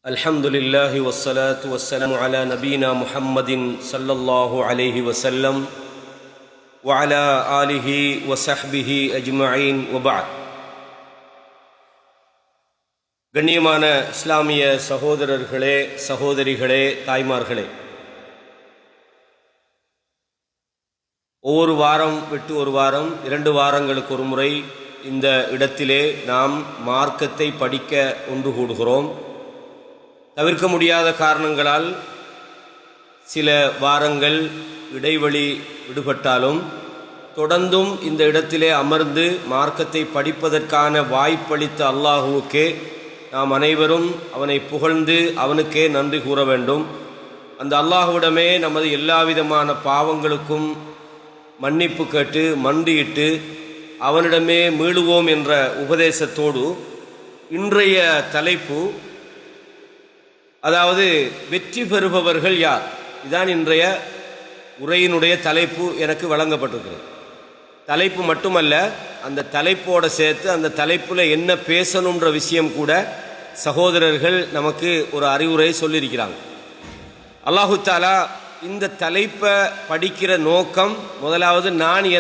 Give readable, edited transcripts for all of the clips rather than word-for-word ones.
الحمد لله والصلاة والسلام على نبينا محمد صلى الله عليه وسلم وعلى آله وصحبه أجمعين وبعد. கண்ணியமான இஸ்லாமிய சகோதரர்களே, சகோதரிகளே, தாய்மார்களே, ஒவ்வொரு வாரம் விட்டு ஒரு வாரம், 2 வாரங்களுக்கு ஒரு முறை இந்த இடத்திலே நாம் மார்க்கத்தை படிக்க ஒன்று கூடுகிறோம். தவிர்க்க முடியாத காரணங்களால் சில வாரங்கள் இடைவெளி விடுபட்டாலும் தொடர்ந்தும் இந்த இடத்திலே அமர்ந்து மார்க்கத்தை படிப்பதற்கான வாய்ப்பளித்த அல்லாஹுவுக்கே நாம் அனைவரும் அவனை புகழ்ந்து அவனுக்கே நன்றி கூற வேண்டும். அந்த அல்லாஹுவிடமே நமது எல்லாவிதமான பாவங்களுக்கும் மன்னிப்பு கேட்டு மண்டியிட்டு அவனிடமே மீளுவோம் என்ற உபதேசத்தோடு இன்றைய தலைப்பு, அதாவது வெற்றி பெறுபவர்கள் யார், இதுதான் இன்றைய உரையினுடைய தலைப்பு எனக்கு வழங்கப்பட்டிருக்கிறது. தலைப்பு மட்டுமல்ல, அந்த தலைப்போடு சேர்த்து அந்த தலைப்பில் என்ன பேசணுன்ற விஷயம் கூட சகோதரர்கள் நமக்கு ஒரு அறிவுரை சொல்லியிருக்கிறாங்க. அல்லாஹு தாலா இந்த தலைப்பை படிக்கிற நோக்கம், முதலாவது நான்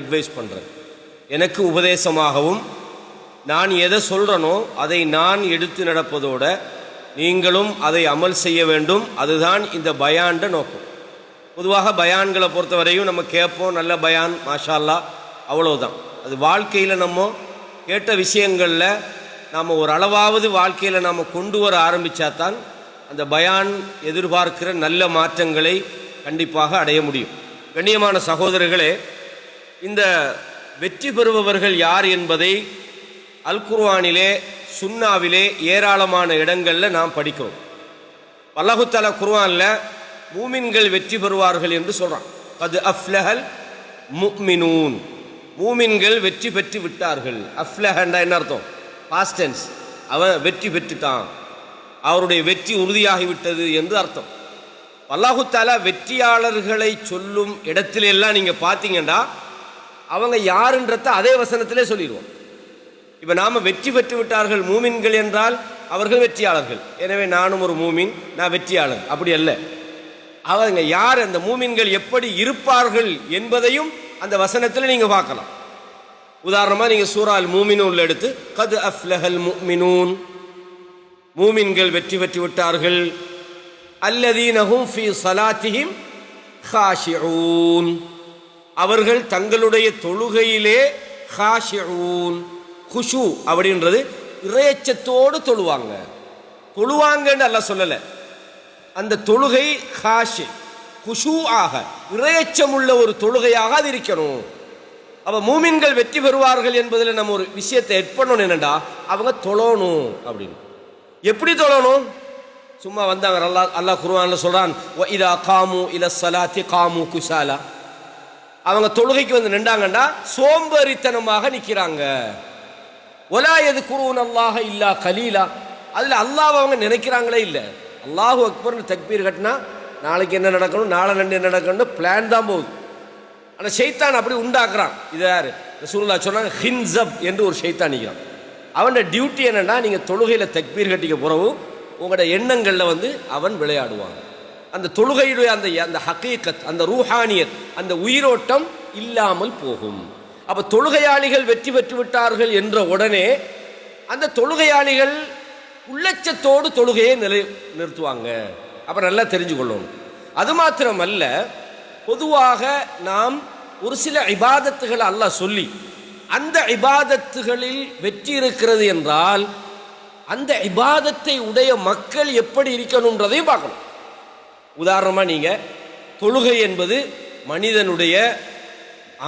அட்வைஸ் பண்ணுறேன், எனக்கு உபதேசமாகவும் நான் எதை சொல்கிறனோ அதை நான் எடுத்து நடப்பதோட நீங்களும் அதை அமல் செய்ய வேண்டும். அதுதான் இந்த பயான்ட நோக்கம். பொதுவாக பயான்களை பொறுத்தவரையும் நம்ம கேட்போம், நல்ல பயான், மாஷா அல்லாஹ், அவ்வளவுதான். அது வாழ்க்கையில் நம்ம கேட்ட விஷயங்களில் நாம் ஒரு அளவாவது வாழ்க்கையில் நாம் கொண்டு வர ஆரம்பித்தாதான் அந்த பயான் எதிர்பார்க்கிற நல்ல மாற்றங்களை கண்டிப்பாக அடைய முடியும். கண்ணியமான சகோதரர்களே, இந்த வெற்றி பெறுபவர்கள் யார் என்பதை அல் குர்ஆனிலே, சுன்னாவிலே ஏராளமான இடங்களில் நாம் படிக்கிறோம். அல்லாஹு தஆலா குர்ஆனில் மூமின்கள் வெற்றி பெறுவார்கள் என்று சொல்கிறான். கத் அஃப்லஹல் முஃமினூன், மூமின்கள் வெற்றி பெற்று விட்டார்கள். அஃப்லஹன்னா என்ன அர்த்தம்? Past tense. அவன் வெற்றி பெற்றுட்டான், அவருடைய வெற்றி உறுதியாகிவிட்டது என்று அர்த்தம். அல்லாஹு தஆலா வெற்றியாளர்களை சொல்லும் இடத்துல எல்லாம் நீங்கள் பார்த்தீங்கன்னா அவங்க யாருன்றத அதே வசனத்திலே சொல்லிடுவோம். இப்போ நாம் வெற்றி பெற்று விட்டார்கள் மூமின்கள் என்றால் அவர்கள் வெற்றியாளர்கள், எனவே நானும் ஒரு மூமின், நான் வெற்றியாளர், அப்படி அல்ல. அவங்க யார், அந்த மூமின்கள் எப்படி இருப்பார்கள் என்பதையும் அந்த வசனத்தில் நீங்கள் பார்க்கலாம். உதாரணமாக நீங்கள் சூரா அல் மூமினூன்ல எடுத்து கத் அஃப்லஹல் முஃமினூன், மூமின்கள் வெற்றி பெற்று விட்டார்கள். அல்லதீன ஹும் ஃபீ ஸலாத்திஹிம் காஷிஊன், அவர்கள் தங்களுடைய தொழுகையிலே காஷிஊன், குஷு அப்படின்றது இறையச்சத்தோடு தொழுவாங்கன்னு அல்லாஹ் சொல்லலை. அந்த தொழுகை காஷி குஷு ஆக இறையச்சம் உள்ள ஒரு தொழுகையாக அது இருக்கணும். அப்போ மூமின்கள் வெற்றி பெறுவார்கள் என்பதில் நம்ம ஒரு விஷயத்தை எட் பண்ணணும். என்னடா, அவங்க தொழணும். அப்படின்னு எப்படி தொழணும்? சும்மா வந்தாங்க. அல்லாஹ் குர்ஆன்ல சொல்றான், இதா காமு இல ஸலாத்தி காமு குஸாலா, அவங்க தொழுகைக்கு வந்து நின்றாங்கண்டா சோம்பேறித்தனமாக நிற்கிறாங்க. ஒலா யذ்குரூன அல்லாஹ இல்லா கலீலா, அதில் அல்லாஹ் அவங்க நினைக்கிறாங்களே இல்லை. அல்லாஹு அக்பர்னு தக்பீர் கட்டினா நாளைக்கு என்ன நடக்கணும், நாளை நண்டு என்ன நடக்கணும் பிளான் தான் போகுது. ஆனால் ஷைத்தான் அப்படி உண்டாக்குறான். இது யார்? ரசூலுல்லாஹ் சொன்னாங்க, ஹின்ஸப் என்று ஒரு ஷைத்தான் நிற்கிறான். அவனோட டியூட்டி என்னென்னா, நீங்கள் தொழுகையில் தக்பீர் கட்டிக்க பிறகு உங்களோட எண்ணங்களில் வந்து அவன் விளையாடுவான். அந்த தொழுகையுடைய அந்த ஹகீகத், அந்த ரூஹானியத், அந்த உயிரோட்டம் இல்லாமல் போகும். அப்போ தொழுகையாளிகள் வெற்றி பெற்று விட்டார்கள் என்ற உடனே அந்த தொழுகையாளிகள் உள்ளச்சத்தோடு தொழுகையை நிறுத்துவாங்க. அப்போ நல்லா தெரிஞ்சு கொள்ளணும். அது மாத்திரமல்ல, பொதுவாக நாம் ஒரு சில இபாதத்துகளை அல்லாஹ் சொல்லி அந்த இபாதத்துகளில் வெற்றி இருக்கிறது என்றால் அந்த இபாதத்தை உடைய மக்கள் எப்படி இருக்கணுன்றதையும் பார்க்கணும். உதாரணமாக நீங்கள் தொழுகை என்பது மனிதனுடைய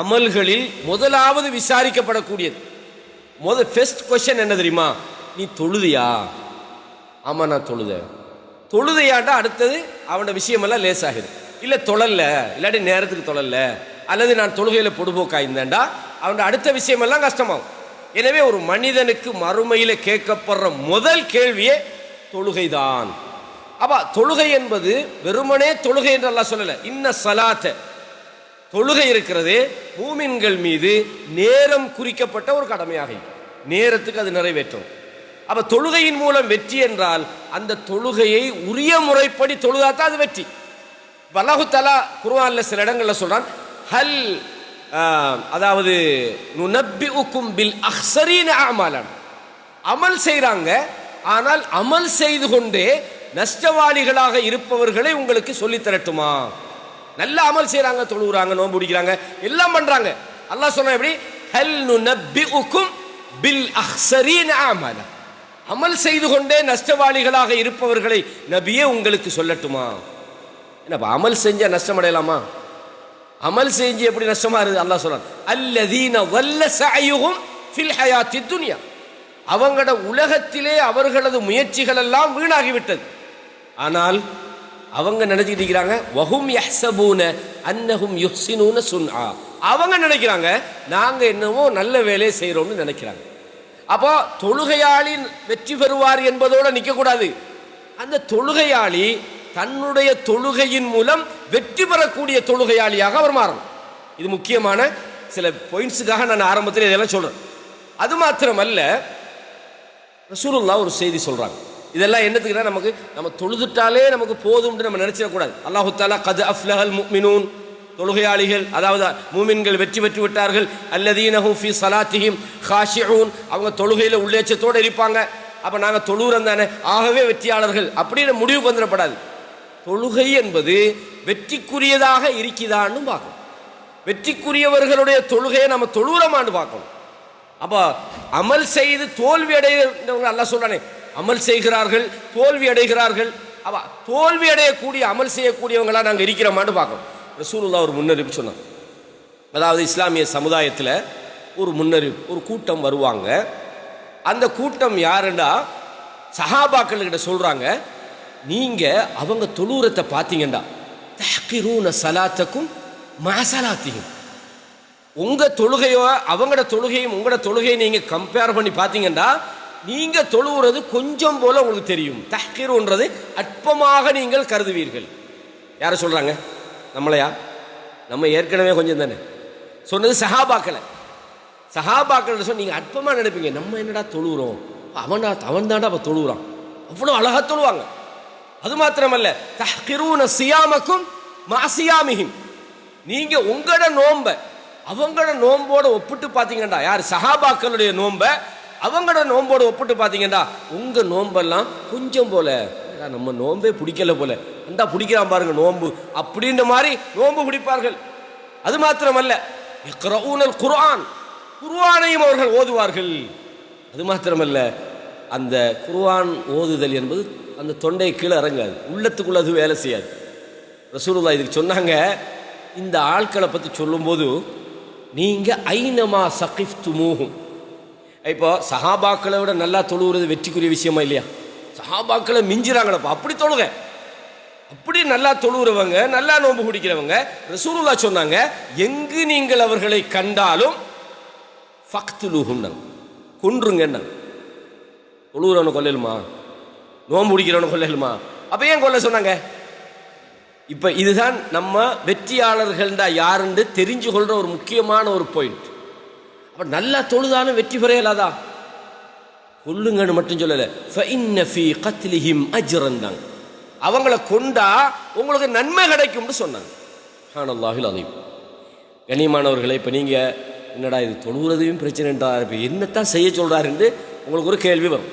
அமல்களில் முதலாவது விசாரிக்கப்படக்கூடியது. ஃபர்ஸ்ட் கொஸ்டின் என்ன தெரியுமா? நீ தொழுதியா? ஆமாம், நான் தொழுதையாண்டா அடுத்தது அவனோட விஷயமெல்லாம் லேசாகுது. இல்லை தொழல்ல, இல்லாட்டி நேரத்துக்கு தொழல்ல, அல்லது நான் தொழுகையில் பொடுபோக்காயிருந்தேன்டா அவனோட அடுத்த விஷயமெல்லாம் கஷ்டமாகும். எனவே ஒரு மனிதனுக்கு மறுமையில் கேட்கப்படுற முதல் கேள்வியே தொழுகைதான். அப்போ தொழுகை என்பது வெறுமனே தொழுகை என்று அல்லாஹ் சொல்லலை. இன்ன ஸலாத்த, தொழுகை இருக்கிறது மூமின்கள் மீது நேரம் குறிக்கப்பட்ட ஒரு கடமையாக, நேரத்துக்கு அது நிறைவேற்றும். அப்ப தொழுகையின் மூலம் வெற்றி என்றால் அந்த தொழுகையை உரிய முறைப்படி தொழுதாத்தான் அது வெற்றி. அல்லாஹு தஆலா குர்ஆன்ல சில இடங்கள்ல சொல்றான், ஹல் அதாவது நுனப்பிஉக்கும் பில் அக்ஸரீன அமாலன், அமல் செய்றாங்க, ஆனால் அமல் செய்து கொண்டே நஷ்டவாளிகளாக இருப்பவர்களை உங்களுக்கு சொல்லி தரட்டுமா? நல்ல அமல் செய்றாங்க, தொழுகிறாங்க, நோன்பு பிடிக்கிறாங்க, எல்லாம் பண்றாங்க. அல்லாஹ் சொன்னா எப்படி, ஹல் நுனப்பிஉக்கும் பில் அக்ஸரீன அமாலன், அமல் செய்து கொண்டே நஷ்டவாளிகளாக இருப்பவர்களை நபியே உங்களுக்கு சொல்லட்டுமா? என்னப்பா அமல் செஞ்சா நஷ்டம் அடையலாமா? அமல் செஞ்சு எப்படி நஷ்டமா இருக்கு? அல்லாஹ் சொல்றான், அல்லதீன வல்ல சஅயுஹும் ஃபில் ஹயாத்தித் துன்யா, அவங்களோட உலகத்திலே அவர்களது முயற்சிகள் எல்லாம் வீணாகிவிட்டது. ஆனால் அவங்க நினைச்சிட்டு இருக்கிறாங்க, வஹும் யஹ்சபூன அன்னஹும் யுஹ்சினூன சுன்ஆ, அவங்க நினைக்கிறாங்க நாங்க என்னவோ நல்ல வேலையை செய்யறோம்னு நினைக்கிறாங்க. அப்போ தொழுகையாளி வெற்றி பெறுவார் என்பதோடு நிற்கக்கூடாது. அந்த தொழுகையாளி தன்னுடைய தொழுகையின் மூலம் வெற்றி பெறக்கூடிய தொழுகையாளியாக அவர் மாறணும். இது முக்கியமான சில பாயிண்ட்ஸுக்காக நான் ஆரம்பத்தில் இதெல்லாம் சொல்றேன். அது மாத்திரமல்ல, ரசூலுல்லாஹ் ஒரு செய்தி சொல்றாங்க. இதெல்லாம் என்னத்துக்குன்னா, நமக்கு நம்ம தொழுதுட்டாலே நமக்கு போதும்னு நம்ம நினைச்சிடக்கூடாது. அல்லாஹு தஆலா கத் அஃப்லஹல் முஃமினூன், தொழுகையாளிகள் அதாவது மூமின்கள் வெற்றி பெற்று விட்டார்கள், அல்லதீனஹும் ஃபீ ஸலாத்திஹிம் காஷிஊன், அவங்க தொழுகையில் உள்ளேச்சத்தோடு இருப்பாங்க. அப்போ நாங்கள் தொழுகிறோம் தானே, ஆகவே வெற்றியாளர்கள் அப்படின்னு முடிவு வந்துடப்படாது. தொழுகை என்பது வெற்றிக்குரியதாக இருக்குதான்னு பார்க்கணும். வெற்றிக்குரியவர்களுடைய தொழுகையை நம்ம தொழுகிறோமான்னு பார்க்கணும். அப்போ அமல் செய்து தோல்வி அடைகிறவங்க அல்லாஹ் சொல்றானே, அமல் செய்கிறார்கள் தோல்வி அடைகிறார்கள். அப்போ தோல்வி அடையக்கூடிய அமல் செய்யக்கூடியவங்களா நாங்கள் இருக்கிறோமான்னு பார்க்கணும். ரசூலுல்லாஹ் ஒரு முன்னறிவிப்பு சொன்னாங்க. அதாவது இஸ்லாமிய சமுதாயத்தில் ஒரு முன்னறிவிப்பு, ஒரு கூட்டம் வருவாங்க. அந்த கூட்டம் யாருன்னா சஹாபாக்கள்கிட்ட சொல்றாங்க, நீங்க அவங்க தொழுறத்தை பார்த்தீங்கண்டா தஹ்கிரூன ஸலாத்தக்கும் மஅ ஸலாத்திஹிம், உங்க தொழுகையோ அவங்களோட தொழுகையும் உங்களோட தொழுகையை நீங்க கம்பேர் பண்ணி பார்த்தீங்கன்னா நீங்க தொழுகிறது கொஞ்சம் போல உங்களுக்கு தெரியும். தஹ்கிருன்றது அற்பமாக நீங்கள் கருதுவீர்கள். யாரை சொல்றாங்க? நம்மளையா? நம்ம ஏற்கனவே கொஞ்சம் தானே சொன்னது. சஹாபாக்களை சொன்ன நீங்க அற்பமா நினைப்பீங்க. நம்ம என்னடா தொழுகிறோம், அவன் தாண்டா அப்ப தொழுகிறான், அவ்வளோ அழகா தொழுவாங்க. அது மாத்திரமல்ல, தஹ்கிரூன சியாமக்கும் மஅ சியாமிஹிம், நீங்க உங்களோட நோன்ப அவங்களோட நோம்போட ஒப்பிட்டு பார்த்தீங்கடா, யார் சஹாபாக்களுடைய நோன்ப அவங்களோட நோம்போட ஒப்பிட்டு பார்த்தீங்கடா உங்க நோம்பெல்லாம் கொஞ்சம் போல, நம்ம நோம்பே பிடிக்கல போல, அந்த பிடிக்கிறான் பாருங்க நோம்பு அப்படின்ற மாதிரி நோம்பு பிடிப்பார்கள். அது மாத்திரமல்ல, இக்ரஊனல் குர்ஆன், குர்ஆனையும் அவர்கள் ஓதுவார்கள். அது மாத்திரமல்ல, அந்த குர்ஆன் ஓதுதல் என்பது அந்த தொண்டை கீழே இறங்காது, உள்ளத்துக்குள்ள அது வேலை செய்யாது. ரசூலுல்லாஹ் இதுக்கு சொன்னாங்க. இந்த ஆட்களை பற்றி சொல்லும்போது, நீங்க ஐனமா சகிஃப்துமூஹும், இப்போ சஹாபாக்களை விட நல்லா தொழுகிறது வெற்றிக்குரிய விஷயமா இல்லையா? சஹாபாக்களை மிஞ்சிறாங்களப்பா, அப்படி தொழுக, அப்படி நல்லா தொழுகிறவங்க, நல்லா நோன்பு குடிக்கிறவங்க. ரசூலுல்லாஹ் சொன்னாங்க, எங்கு நீங்கள் அவர்களை கண்டாலும் ஃபக்துலுஹும், கொன்றுங்க. தொழுகிறவனை கொல்லலுமா? நோன்பு குடிக்கிறவனை கொல்லலுமா? அப்ப ஏன் கொல்ல சொன்னாங்க? இப்ப இதுதான் நம்ம வெற்றியாளர்கள் யாருன்னு தெரிஞ்சு கொள்ற ஒரு முக்கியமான ஒரு பாயிண்ட். அப்ப நல்லா தொழுதாலும் வெற்றி பெறலாதா? கொல்லுங்கன்னு மட்டும் சொல்லல, ஃபஇன்ன ஃபீ கத்லிஹிம் அஜ்ரன், அவங்கள கொண்டா உங்களுக்கு நன்மை கிடைக்கும்னு சொன்னாங்க. சுப்ஹானல்லாஹில் அலீம். கண்ணியமானவர்களை, இப்போ நீங்க என்னடா இது தொழுகிறதையும் பிரச்சனைன்றார், இப்போ என்னத்தான் செய்ய சொல்றாருன்னு உங்களுக்கு ஒரு கேள்வி வரும்.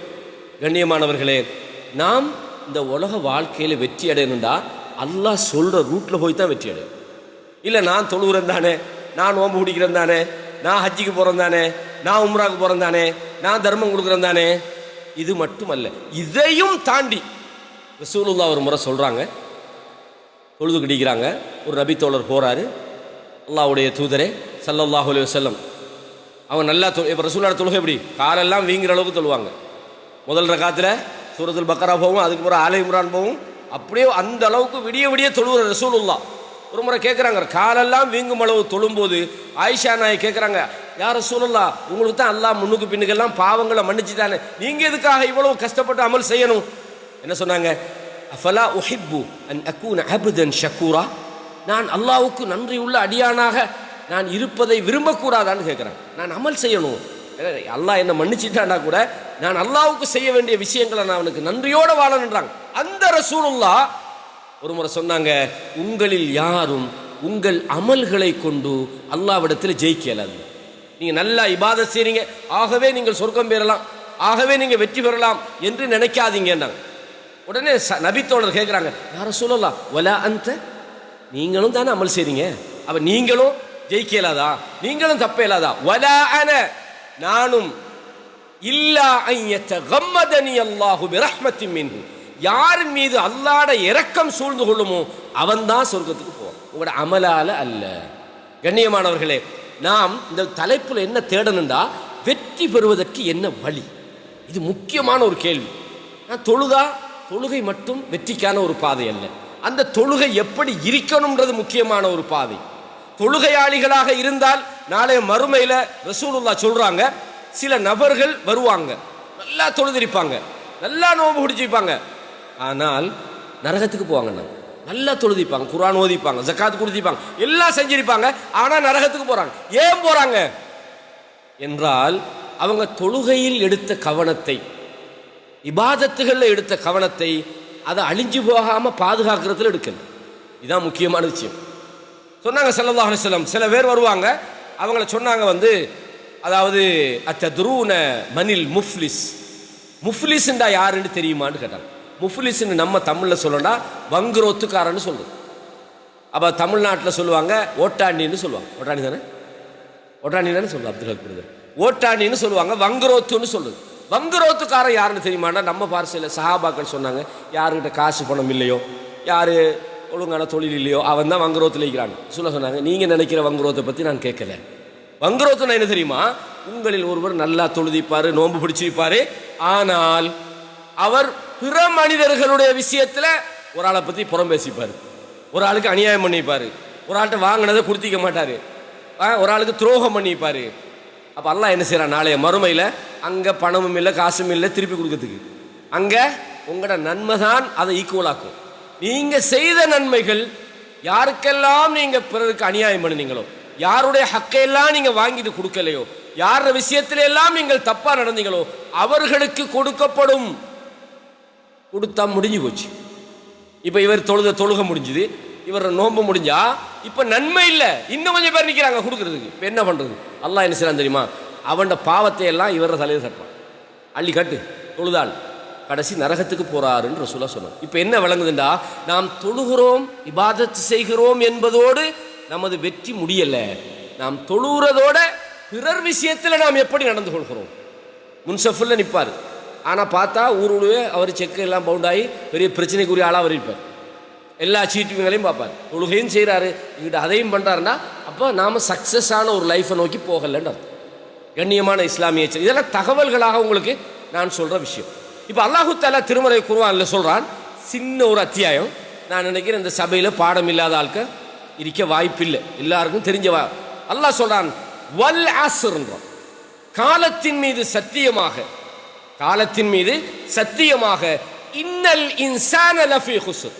கண்ணியமானவர்களே, நாம் இந்த உலக வாழ்க்கையில் வெற்றி அடையணும்டா அல்லாஹ் சொல்ற ரூட்ல போய் தான் வெற்றி அடையும். இல்லை நான் தொழுகிறேன் தானே, நான் நோன்பு குடிக்கிறேன் தானே, நான் ஹஜ்ஜிக்கு போகிறேன் தானே, நான் உம்ராவுக்கு போகிறேன் தானே, நான் தர்மம் கொடுக்குறேன் தானே, இது மட்டுமல்ல, இதையும் தாண்டி ரசூலுல்லாஹ் ஒரு முறை சொல்கிறாங்க. தொழுது கிடிக்கிறாங்க, ஒரு நபி தோழர் போகிறாரு. அல்லாஹ்வுடைய தூதரே ஸல்லல்லாஹு அலைஹி வஸல்லம் அவங்க நல்லா இப்போ ரசூலுல்லாஹ் தொழுகை எப்படி காலெல்லாம் வீங்கிற அளவுக்கு தொழுவாங்க. முதல் ரகாத்தில் சூரத்துல் பக்கரா போகும், அதுக்கு பிறகு ஆல இம்ரான் போகும், அப்படியே அந்த அளவுக்கு விடிய விடிய தொழுகிற ரசூலுல்லாஹ். ஒரு முறை கேட்குறாங்க, காலெல்லாம் வீங்கும் அளவு தொழும்போது ஆயிஷா நாய் கேட்குறாங்க, யார் ரசூலுல்லாஹ், உங்களுக்கு தான் அல்லாஹ் முன்னுக்கு பின்னுக்கெல்லாம் பாவங்களை மன்னிச்சுட்டானே, நீங்கள் எதுக்காக இவ்வளவு கஷ்டப்பட்டு அமல் செய்யணும்? என்ன சொன்னாங்க? அஃபலா உஹிப்பு அன் அகூன அப்தன் ஷக்கூரா, நான் அல்லாஹ்வுக்கு நன்றி உள்ள அடியானாக நான் இருப்பதை விரும்பக்கூடாதான்னு கேட்குறேன். நான் அமல் செய்யணும், அல்லாஹ் என்ன மன்னிச்சிட்டாண்டா கூட நான் அல்லாஹ்வுக்கு செய்ய வேண்டிய விஷயங்களை நான் அவனுக்கு நன்றியோட வாழணுன்றாங்க. அந்த ரசூலுல்லாஹ் ஒரு முறை சொன்னாங்க, உங்களில் யாரும் உங்கள் அமல்களை கொண்டு அல்லாஹ்விடத்தில் ஜெயிக்க இயலாது. நீங்க நல்லா இபாதத் செய்றீங்க, ஆகவே நீங்கள் சொர்க்கம் பெறலாம், ஆகவே நீங்க வெற்றி பெறலாம் என்று நினைக்காதீங்கன்றாங்க. உடனே நபித்தோழர் கேட்குறாங்க, யா ரசூலல்லாஹ் வலா அன்த, நீங்களும் தானே அமல் செய்றீங்க, அப்ப நீங்களும் ஜெயிக்க இயலாதா, நீங்களும் தப்ப இயலாதா? வலா அன, நானும், இல்லா அன் யதகம்மதனி அல்லாஹு பிரஹ்மத்தின் மின்ஹு, யாரின் மீது அல்லாஹ்வுட இரக்கம் சூழ்ந்து கொள்ளுமோ அவன் தான் சொர்க்கத்துக்கு போவான், உங்களோட அமலால அல்ல. கண்ணியமானவர்களே, நாம் இந்த தலைப்புல என்ன தேடணும்டா, வெற்றி பெறுவதற்கு என்ன வழி? இது முக்கியமான ஒரு கேள்வி. நான் தொழுகை மட்டும் வெற்றிக்கான ஒரு பாதை அல்ல, அந்த தொழுகை எப்படி இருக்கணும்ன்றது முக்கியமான ஒரு பாதை. தொழுகையாளிகளாக இருந்தால் நாளைய மறுமையில ரசூலுல்லாஹ் சொல்றாங்க, சில நபர்கள் வருவாங்க, நல்லா தொழுதிருப்பாங்க, நல்லா நோன்பு பிடிச்சிருப்பாங்க, ஆனால் நரகத்துக்கு போவாங்க. நல்லா தொழுதிப்பாங்க, குர்ஆன் ஓதிப்பாங்க, ஜக்காத் கொடுத்திருப்பாங்க, எல்லாம் செஞ்சிருப்பாங்க, ஆனால் நரகத்துக்கு போறாங்க. ஏன் போறாங்க என்றால் அவங்க தொழுகையில் எடுத்த கவனத்தை, இபாதத்துகளில் எடுத்த கவனத்தை அதை அழிஞ்சு போகாம பாதுகாக்கிறதுல எடுக்கல. இதுதான் முக்கியமான விஷயம். சொன்னாங்க ஸல்லல்லாஹு அலைஹி வஸல்லம், சில பேர் வருவாங்க, அவங்கள சொன்னாங்க அதாவது அத்ததுரூன மனில் முஃப்லிஸ், முஃப்லிஸ்ண்டா யாருன்னு தெரியுமான்னு கேட்டாங்க. முஃப்லிஸ்ன்னு நம்ம தமிழில் சொல்லணும்னா வங்குரோத்துக்காரன்னு சொல்லுது. அப்போ தமிழ்நாட்டில் சொல்லுவாங்க ஓட்டாண்டின்னு சொல்லுவாங்க. ஓட்டாண்டி தானே, ஓட்டாண்டி தானே சொல்லுவாங்க, அப்துல் ஹக் ஓட்டாண்டின்னு சொல்லுவாங்க, வங்குரோத்துன்னு சொல்லுது. வங்குரோத்துக்காரன் யாருன்னு தெரியுமானா நம்ம பார்சையில் சஹாபாக்கள் சொன்னாங்க, யாருக்கிட்ட காசு பணம் இல்லையோ, யார் ஒழுங்கான தொழில் இல்லையோ அவன் தான் வங்குரோத்தில் இருக்கிறாங்க. சொன்னாங்க, நீங்கள் நினைக்கிற வங்குரோத்தை பற்றி நான் கேட்கல. வங்குரோத்துனா என்ன தெரியுமா, உங்களில் ஒருவர் நல்லா தொழுதிப்பார், நோன்பு பிடிச்சிருப்பார், ஆனால் அவர் பிற மனிதர்களுடைய விஷயத்தில் ஒரு ஆளை பற்றி புறம் பேசிப்பார், ஒரு ஆளுக்கு அநியாயம் பண்ணிப்பார், ஒரு ஆள்கிட்ட வாங்கினதை கொடுத்திக்க மாட்டார், ஒரு ஆளுக்கு துரோகம் பண்ணிப்பார். அப்போ அல்லாஹ் என்ன செய்கிறான், நாளைய மறுமையில் அங்கே பணமும் இல்லை காசும் இல்லை திருப்பி கொடுக்கறதுக்கு, அங்கே உங்களோட நன்மை தான் அதை ஈக்குவலாக்கும். நீங்கள் செய்த நன்மைகள், யாருக்கெல்லாம் நீங்கள் பிறருக்கு அநியாயம் பண்ணினீங்களோ, யாருடைய ஹக்கையெல்லாம் நீங்கள் வாங்கிட்டு கொடுக்கலையோ, யார விஷயத்தில எல்லாம் நீங்கள் தப்பா நடந்தீங்களோ அவர்களுக்கு கொடுக்கப்படும். கொடுத்தா முடிஞ்சு போச்சு. இப்போ இவர் தொழுகை முடிஞ்சுது, இவர் நோன்பு முடிஞ்சா இப்போ நன்மை இல்லை, இன்னும் கொஞ்சம் பேர் நிற்கிறாங்க கொடுக்கறதுக்கு. இப்போ என்ன பண்ணுறது? அல்லாஹ் என்ன செய்யலாம் தெரியுமா, அவன் பாவத்தை எல்லாம் இவர தலையில் தட்டுவான், அள்ளி கட்டு தொழுதாள், கடைசி நரகத்துக்கு போறாருன்னு ரசூலுல்லாஹ் சொன்னார். இப்போ என்ன விளங்குதுண்டா, நாம் தொழுகிறோம் இபாதத் செய்கிறோம் என்பதோடு நமது வெற்றி முடியலை. நாம் தொழுகிறதோட பிறர் விஷயத்தில் நாம் எப்படி நடந்து கொள்கிறோம். முன்சஃபில் நிற்பார், ஆனால் பார்த்தா ஊருடைய அவர் செக்கு எல்லாம் பவுண்டாகி பெரிய பிரச்சனைக்குரிய ஆளாக அவர் இருப்பார், எல்லா சீட்டுங்களையும் பார்ப்பார், தொழுகையும் செய்கிறாரு, இங்கிட்ட அதையும் பண்ணுறாருன்னா அப்போ நாம் சக்ஸஸ் ஆன ஒரு லைஃப்பை நோக்கி போகலன்னு அர்த்தம். கண்ணியமான இஸ்லாமிய, இதெல்லாம் தகவல்களாக உங்களுக்கு நான் சொல்கிற விஷயம். இப்போ அல்லாஹு தஆலா திருமறை குர்ஆனில் சொல்கிறான், சின்ன ஒரு அத்தியாயம், நான் நினைக்கிறேன் இந்த சபையில் பாடம் இல்லாத ஆட்க இருக்க வாய்ப்பில்லை, எல்லாருக்கும் தெரிஞ்ச அல்லாஹ் சொல்கிறான், வல் அஸ்ர்ன்றான், காலத்தின் மீது சத்தியமாக, காலத்தின் மீது சத்தியமாக, இன்னல் இன்சான லஃபீ குஸ்ர்,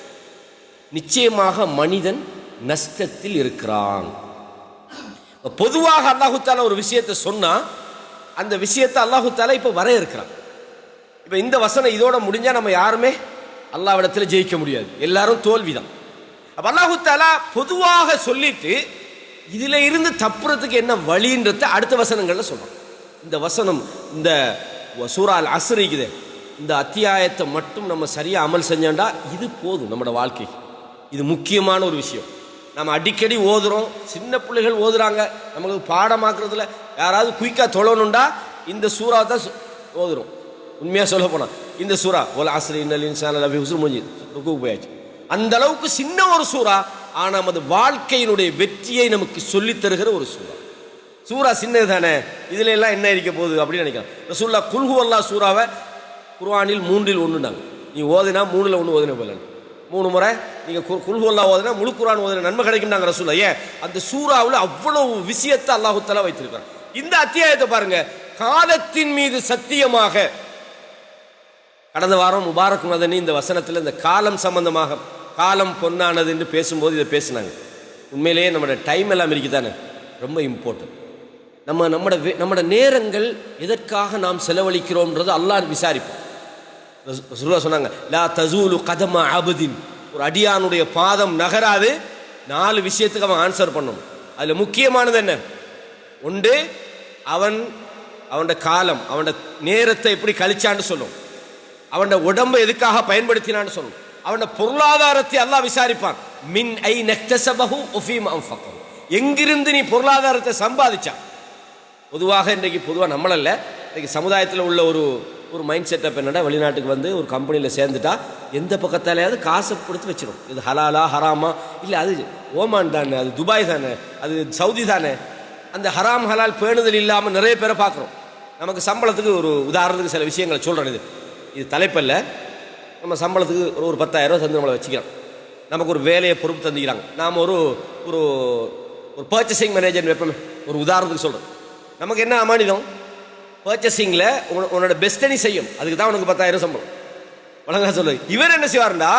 நிச்சயமாக மனிதன் நஷ்டத்தில் இருக்கிறான். பொதுவாக அல்லாஹு தஆலா ஒரு விஷயத்தை சொன்னா அந்த விஷயத்தை அல்லாஹு தஆலா இப்போ வரையறுக்கிறான். இப்போ இந்த வசனம் இதோட முடிஞ்சா நம்ம யாருமே அல்லாஹ்விடத்தில் ஜெயிக்க முடியாது, எல்லாரும் தோல்விதான். அப்போ அல்லாஹு தஆலா பொதுவாக சொல்லிட்டு இதில் இருந்து தப்புறதுக்கு என்ன வழின்றத அடுத்த வசனங்களில் சொல்றான். இந்த வசனம், இந்த சூரா அல் அஸ்ர் இருக்குது, இந்த அத்தியாயத்தை மட்டும் நம்ம சரியாக அமல் செஞ்சோண்டா இது போதும் நம்மளோட வாழ்க்கைக்கு. இது முக்கியமான ஒரு விஷயம். நம்ம அடிக்கடி ஓதுறோம், சின்ன பிள்ளைகள் ஓதுறாங்க, நமக்கு பாடமாக்குறதுல யாராவது குயிக்காக தொழணுண்டா இந்த சூறா தான் ஓதுறோம். உண்மையாக சொல்ல போனால் இந்த சூறா ஒல் அஸ்ரி இன்னல் இன்சான லஃபீ குஸ்ர் முடிஞ்சு ருக்குக்கு போயாச்சு. அந்த அளவுக்கு சின்ன ஒரு சூறா, ஆனால் நமது வாழ்க்கையினுடைய வெற்றியை நமக்கு சொல்லித் தருகிற ஒரு சூறா. சூறா சின்னது தானே, இதுல எல்லாம் என்ன இருக்க போகுது அப்படின்னு நினைக்கிறேன். ரசூலுல்லாஹ் குல் ஹுவல்லாஹ் சூறாவை குர்ஆனில் 3ல் 1ன்னாங்க. நீ ஓதினா 3ல் 1 ஓதின போல 3 முறை நீங்கள் குல் ஹுவல்லாஹ் ஓதினா முழு குர்ஆன் ஓதின நன்மை கிடைக்கும்னாங்க ரசூலுல்லாஹ். ஏன்? அந்த சூறாவில் அவ்வளவு விஷயத்தை அல்லாஹு தஆலா வைத்திருக்கிறார். இந்த அத்தியாயத்தை பாருங்க, காலத்தின் மீது சத்தியமாக. கடந்த வாரம் முபாரக் மதனி இந்த வசனத்தில் இந்த காலம் சம்பந்தமாக, காலம் பொன்னானது என்று பேசும்போது இதை பேசினாங்க. உண்மையிலேயே நம்மளோட டைம் எல்லாம் இருக்குதானே, ரொம்ப இம்பார்ட்டன்ட். நம்மட நேரங்கள் எதற்காக நாம் செலவழிக்கிறோம்ன்றது அல்லாஹ் விசாரிப்போம். ரசூலுல்லாஹ் சொன்னாங்க, லா தஸூலு கதம அபதின், ஒரு அடியானுடைய பாதம் நகராது 4 விஷயத்துக்கு அவன் ஆன்சர் பண்ணணும். அதில் முக்கியமானது என்ன? ஒன்று, அவனோட காலம், அவனோட நேரத்தை எப்படி கழிச்சான்னு சொல்லும், அவனோட உடம்பை எதுக்காக பயன்படுத்தினான்னு சொல்லும், அவனோட பொருளாதாரத்தை அல்லாஹ் விசாரிப்பான். மின் ஐ நக்தஸபஹு வஃபீமா அன்ஃபகஹு, எங்கிருந்து நீ பொருளாதாரத்தை சம்பாதிச்சா. பொதுவாக நம்மளல்ல, இன்றைக்கு சமுதாயத்தில் உள்ள ஒரு மைண்ட் செட்டப் என்னடா, வெளிநாட்டுக்கு வந்து ஒரு கம்பெனியில் சேர்ந்துட்டா எந்த பக்கத்தாலேயாவது காசை கொடுத்து வச்சிடும். இது ஹலாலா ஹராமா, இல்லை அது ஓமான் தானே, அது துபாய் தானே, அது சவுதி தானே. அந்த ஹராம் ஹலால் பேணுதல் இல்லாமல் நிறைய பேரை பார்க்குறோம். நமக்கு சம்பளத்துக்கு ஒரு உதாரணத்துக்கு சில விஷயங்களை சொல்கிறேன். இது தலைப்பல்ல. நம்ம சம்பளத்துக்கு ஒரு 10,000 ரூபா தந்து நம்மளை வச்சுக்கிறோம். நமக்கு ஒரு வேலையை பொறுப்பு தந்துக்கிறாங்க. நாம் ஒரு ஒரு பர்ச்சேசிங் மேனேஜர் வைப்போமே, ஒரு உதாரணத்துக்கு சொல்கிறேன். நமக்கு என்ன அமானிதம்? பர்ச்சேசிங்கில் உன்னோட பெஸ்ட்டை நீ செய்யும், அதுக்கு தான் உனக்கு 10,000 சம்பளம் வழங்க சொல்லு. இவர் என்ன செய்வார்டா,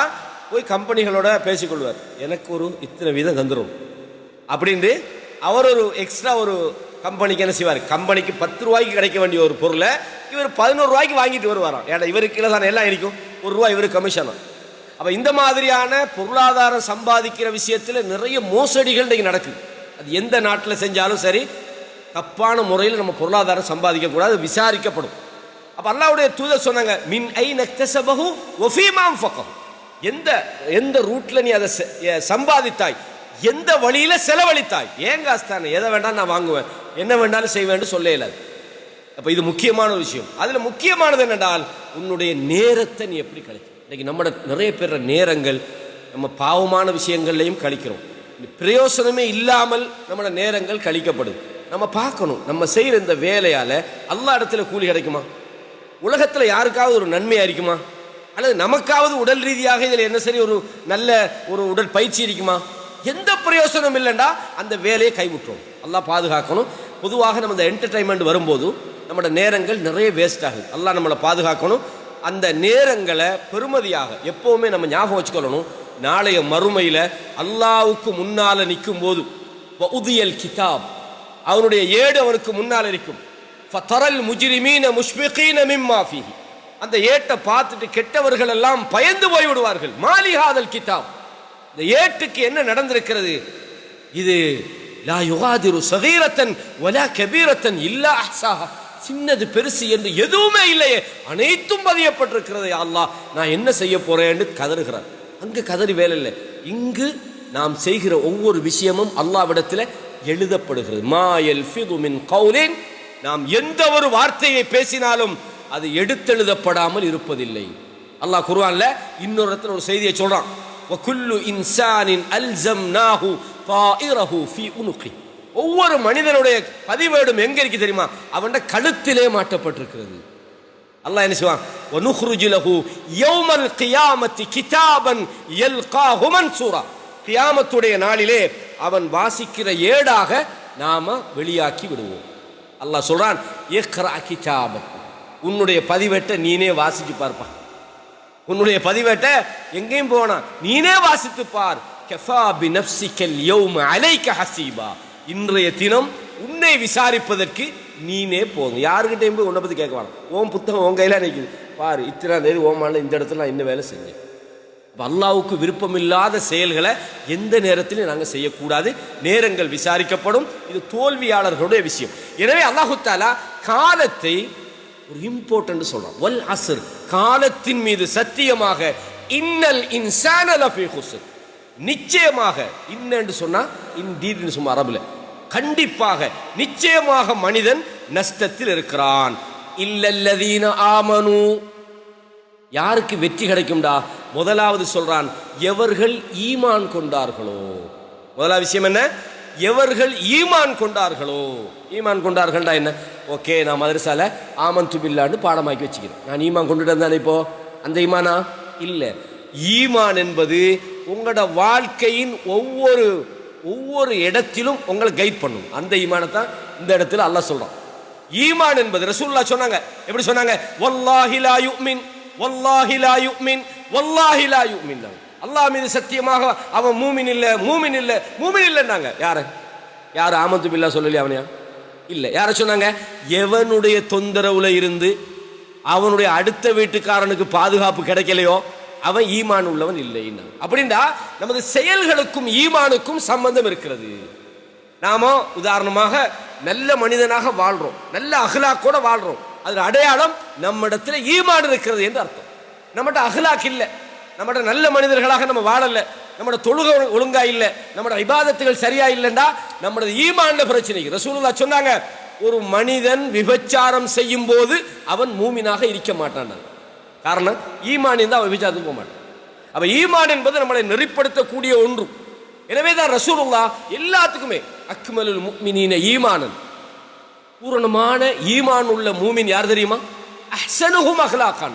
போய் கம்பெனிகளோட பேசிக்கொள்வார், எனக்கு ஒரு இத்தனை வீதம் தந்துடும் அப்படின்ட்டு. அவர் ஒரு எக்ஸ்ட்ரா ஒரு கம்பெனிக்கு என்ன செய்வார், கம்பெனிக்கு 10 ரூபாய்க்கு கிடைக்க வேண்டிய ஒரு பொருளை இவர் 11 ரூபாய்க்கு வாங்கிட்டு வருவாராம். ஏன்னா இவருக்கு கீழே தானே எல்லாம் இருக்கும், 1 ரூபா இவருக்கு கமிஷன். அப்போ இந்த மாதிரியான பொருளாதாரம் சம்பாதிக்கிற விஷயத்தில் நிறைய மோசடிகள் இன்றைக்கு நடக்குது. அது எந்த நாட்டில் செஞ்சாலும் சரி, தப்பான முறையில் நம்ம பொருளாதாரம் சம்பாதிக்கக்கூடாது, விசாரிக்கப்படும். அப்போ அல்லாஹ்வுடைய தூதர் சொன்னாங்க, மின் ஐ நக்தஸபஹு வஃபீமா அன்ஃபகஹு, எந்த ரூட்ல நீ அதை சம்பாதித்தாய், எந்த வழியில செலவழித்தாய், ஏன் காஸ்தானே, எதை வேண்டாம் நான் வாங்குவேன், என்ன வேண்டாலும் செய்வேன்னு சொல்ல இயலாது. அப்போ இது முக்கியமான ஒரு விஷயம். அதில் முக்கியமானது என்னென்றால், உன்னுடைய நேரத்தை நீ எப்படி கழிக்க. இன்னைக்கு நம்மளோட நிறைய பேர் நேரங்கள் நம்ம பாவமான விஷயங்கள்லையும் கழிக்கிறோம். பிரயோசனமே இல்லாமல் நம்மளோட நேரங்கள் கழிக்கப்படுது. நம்ம பார்க்கணும், நம்ம செய்கிற இந்த வேலையால் அல்லாஹ் இடத்துல கூலி கிடைக்குமா, உலகத்தில் யாருக்காவது ஒரு நன்மையாக இருக்குமா, அல்லது நமக்காவது உடல் ரீதியாக இதில் என்ன சரி ஒரு நல்ல ஒரு உடல் பயிற்சி இருக்குமா, எந்த பிரயோசனம் இல்லைண்டா அந்த வேலையை கைவிட்டுரும். அல்லாஹ் பாதுகாக்கணும். பொதுவாக நம்ம இந்த என்டர்டைன்மெண்ட் வரும்போது நம்மளோட நேரங்கள் நிறைய வேஸ்ட் ஆகுது. அல்லாஹ் நம்மளை பாதுகாக்கணும். அந்த நேரங்களை பெருமதியாக எப்போவுமே நம்ம ஞாபகம் வச்சுக்கொள்ளணும். நாளைய மறுமையில் அல்லாஹ்வுக்கு முன்னால் நிற்கும் போது வஉதியல் கிதாப், அவனுடைய ஏடு அவனுக்கு முன்னால் இருக்கும். ஃபதரல் முஜ்ரிமீன முஷ்ஃபிகீன மிம்மா ஃபீஹி, அந்த ஏட்டை பார்த்துட்டு கெட்டவர்கள் எல்லாம் பயந்து போய் விடுவார்கள். மாலி ஹாதல் கிதாப், இந்த ஏட்டுக்கு என்ன நடந்திருக்கிறது, இது லா யுகாதிரு சகீரத்தன் வலா கபீரத்தன் இல்லா அஹ்சாஹா, சின்னது பெருசு என்று எதுவுமே இல்லையே, அனைத்தும் பதியப்பட்டிருக்கிறது. அல்லாஹ் நான் என்ன செய்ய போறேன்னு கதறுகிறார். அங்கு கதறி வேலை இல்லை, இங்கு நாம் செய்கிற ஒவ்வொரு விஷயமும் அல்லாஹ்விடத்தில் எழுதப்படுகிறது. மா யல்ஃபிது மின் கௌலின், நாம் எந்த ஒரு வார்த்தையை பேசினாலும் அது எடுத்தெழுதப்படாமல் இருப்பதில்லை. அல்லாஹ் குர்ஆன்ல இன்னொரு இடத்துல ஒரு செய்தியை சொல்றான், வகுல்லு இன்சானின் அல்ஸம்னாஹு தாயிரஹு ஃபீ உனுகி, ஒவ்வொரு மனிதனுடைய பதிவேடும் எங்க இருக்கு தெரியுமா, அவனுடைய கழுத்திலே மாட்டப்பட்டிருக்கிறது. அல்லாஹ் என்ன செய்வான், வனுக்ருஜு லஹு யௌமல் கியாமத்தி கிதாபன் யல்காஹு மன்சூரா, கியாமத்துடைய நாளிலே அவன் வாசிக்கிற ஏடாக நாம வெளியாக்கி விடுவோம். அல்லாஹ் சொல்றான், இக்ரா கிதாபக், உன்னுடைய பதிவேட்டை நீனே வாசிச்சு பார்ப்பா. உன்னுடைய பதிவேட்டை எங்கேயும் போனா நீனே வாசித்து பார். கஃபா பி நஃப்ஸிகல் யௌம அலைக ஹஸீபா, இன்றைய தினம் உன்னை விசாரிப்பதற்கு நீனே போங்க. யாருக்கிட்டையும் போய் உன்னை பற்றி கேட்க வேணாம். ஓம் புத்தகம் உன் கையில் நிற்குது பாரு, இத்தனை தேதி ஓமால இந்த இடத்துல நான் இந்த வேலை செஞ்சேன். அப்போ அல்லாஹ்வுக்கு விருப்பமில்லாத செயல்களை எந்த நேரத்திலும் நாங்கள் செய்யக்கூடாது. நேரங்கள் விசாரிக்கப்படும். இது தோல்வியாளர்களுடைய விஷயம். எனவே அல்லாஹு தஆலா காலத்தை ஒரு இம்பார்ட்டன்ட் சொல்றான். வல் அஸ்ர், காலத்தின் மீது சத்தியமாக, இன்னல் இன்சான லஃபீ குஸ்ர், நிச்சயமாக, இன்னென்று சொன்னா இன்டீட்னு சும்மா அரபுல, கண்டிப்பாக நிச்சயமாக மனிதன் நஷ்டத்தில் இருக்கிறான். இல்லல்லதீன ஆமனு, யாருக்கு வெற்றி கிடைக்கும்டா, முதலாவது சொல்றான் எவர்கள் ஈமான் கொண்டார்களோ. முதலாவது விஷயம் என்ன, எவர்கள் ஈமான் கொண்டார்களோ. ஈமான் கொண்டார்கள்டா என்ன, ஓகே நான் மதரசால ஆமன்து பில்லான்னு பாடமாக்கி வச்சுக்கிறேன், நான் ஈமான் கொண்டுட்டு தானே இப்போ, அந்த ஈமானா இல்லை. ஈமான் என்பது உங்களோட வாழ்க்கையின் ஒவ்வொரு இடத்திலும் உங்களை கைட் பண்ணும். அந்த ஈமானத்தான் இந்த இடத்துல அல்லாஹ் சொல்றான். ஈமான் என்பது ரசூலுல்லாஹ் சொன்னாங்க, எப்படி சொன்னாங்க, வல்லாஹி லா யுமின் வல்லாஹி லா யுமின் வல்லாஹி லா யுமின், அல்லாஹ் மீது சத்தியமாக அவன் மூமின் இல்லை மூமின் இல்லை மூமின் இல்லைன்னாங்க. யாரு ஆமன்து பில்லா சொல்லலையா, அவனையா இல்லை. யார சொன்னாங்க? எவனுடைய தொந்தரவுல இருந்து அவனுடைய அடுத்த வீட்டுக்காரனுக்கு பாதுகாப்பு கிடைக்கலையோ அவன் ஈமான் உள்ளவன் இல்லை. அப்படின்னா நமது செயல்களுக்கும் ஈமானுக்கும் சம்பந்தம் இருக்கிறது. நாம உதாரணமாக நல்ல மனிதனாக வாழ்றோம், நல்ல அஹ்லாக்கோட வாழ்றோம், அது அடையாளம் நம்மிடத்தில் ஈமான் இருக்கிறது என்று அர்த்தம். நம்மகிட்ட அஹ்லாக் இல்லை, நம்மகிட்ட நல்ல மனிதர்களாக நம்ம வாழல, நம்மளோட தொழுகை ஒழுங்கா இல்லை, நம்மளோட இபாதத்துகள் சரியா இல்லைன்னா நம்மளோட ஈமான்ல பிரச்சனை. ரசூலுல்லாஹ் சொன்னாங்க, ஒரு மனிதன் விபச்சாரம் செய்யும் போது அவன் மூமினாக இருக்க மாட்டான். காரணம் ஈமான் இருந்தால் அவன் விபச்சாரத்துக்கு போக மாட்டான். அப்ப ஈமான் என்பது நம்மளை நெறிப்படுத்தக்கூடிய ஒன்று. எனவே தான் ரசூலுல்லாஹ் எல்லாத்துக்குமே அக்மலுல் முஃமினீன ஈமானன், பூரணமான ஈமான் உள்ள மூமின் யார் தெரியுமா? அஹ்ஸனுஹும் அஹ்லாக்கான,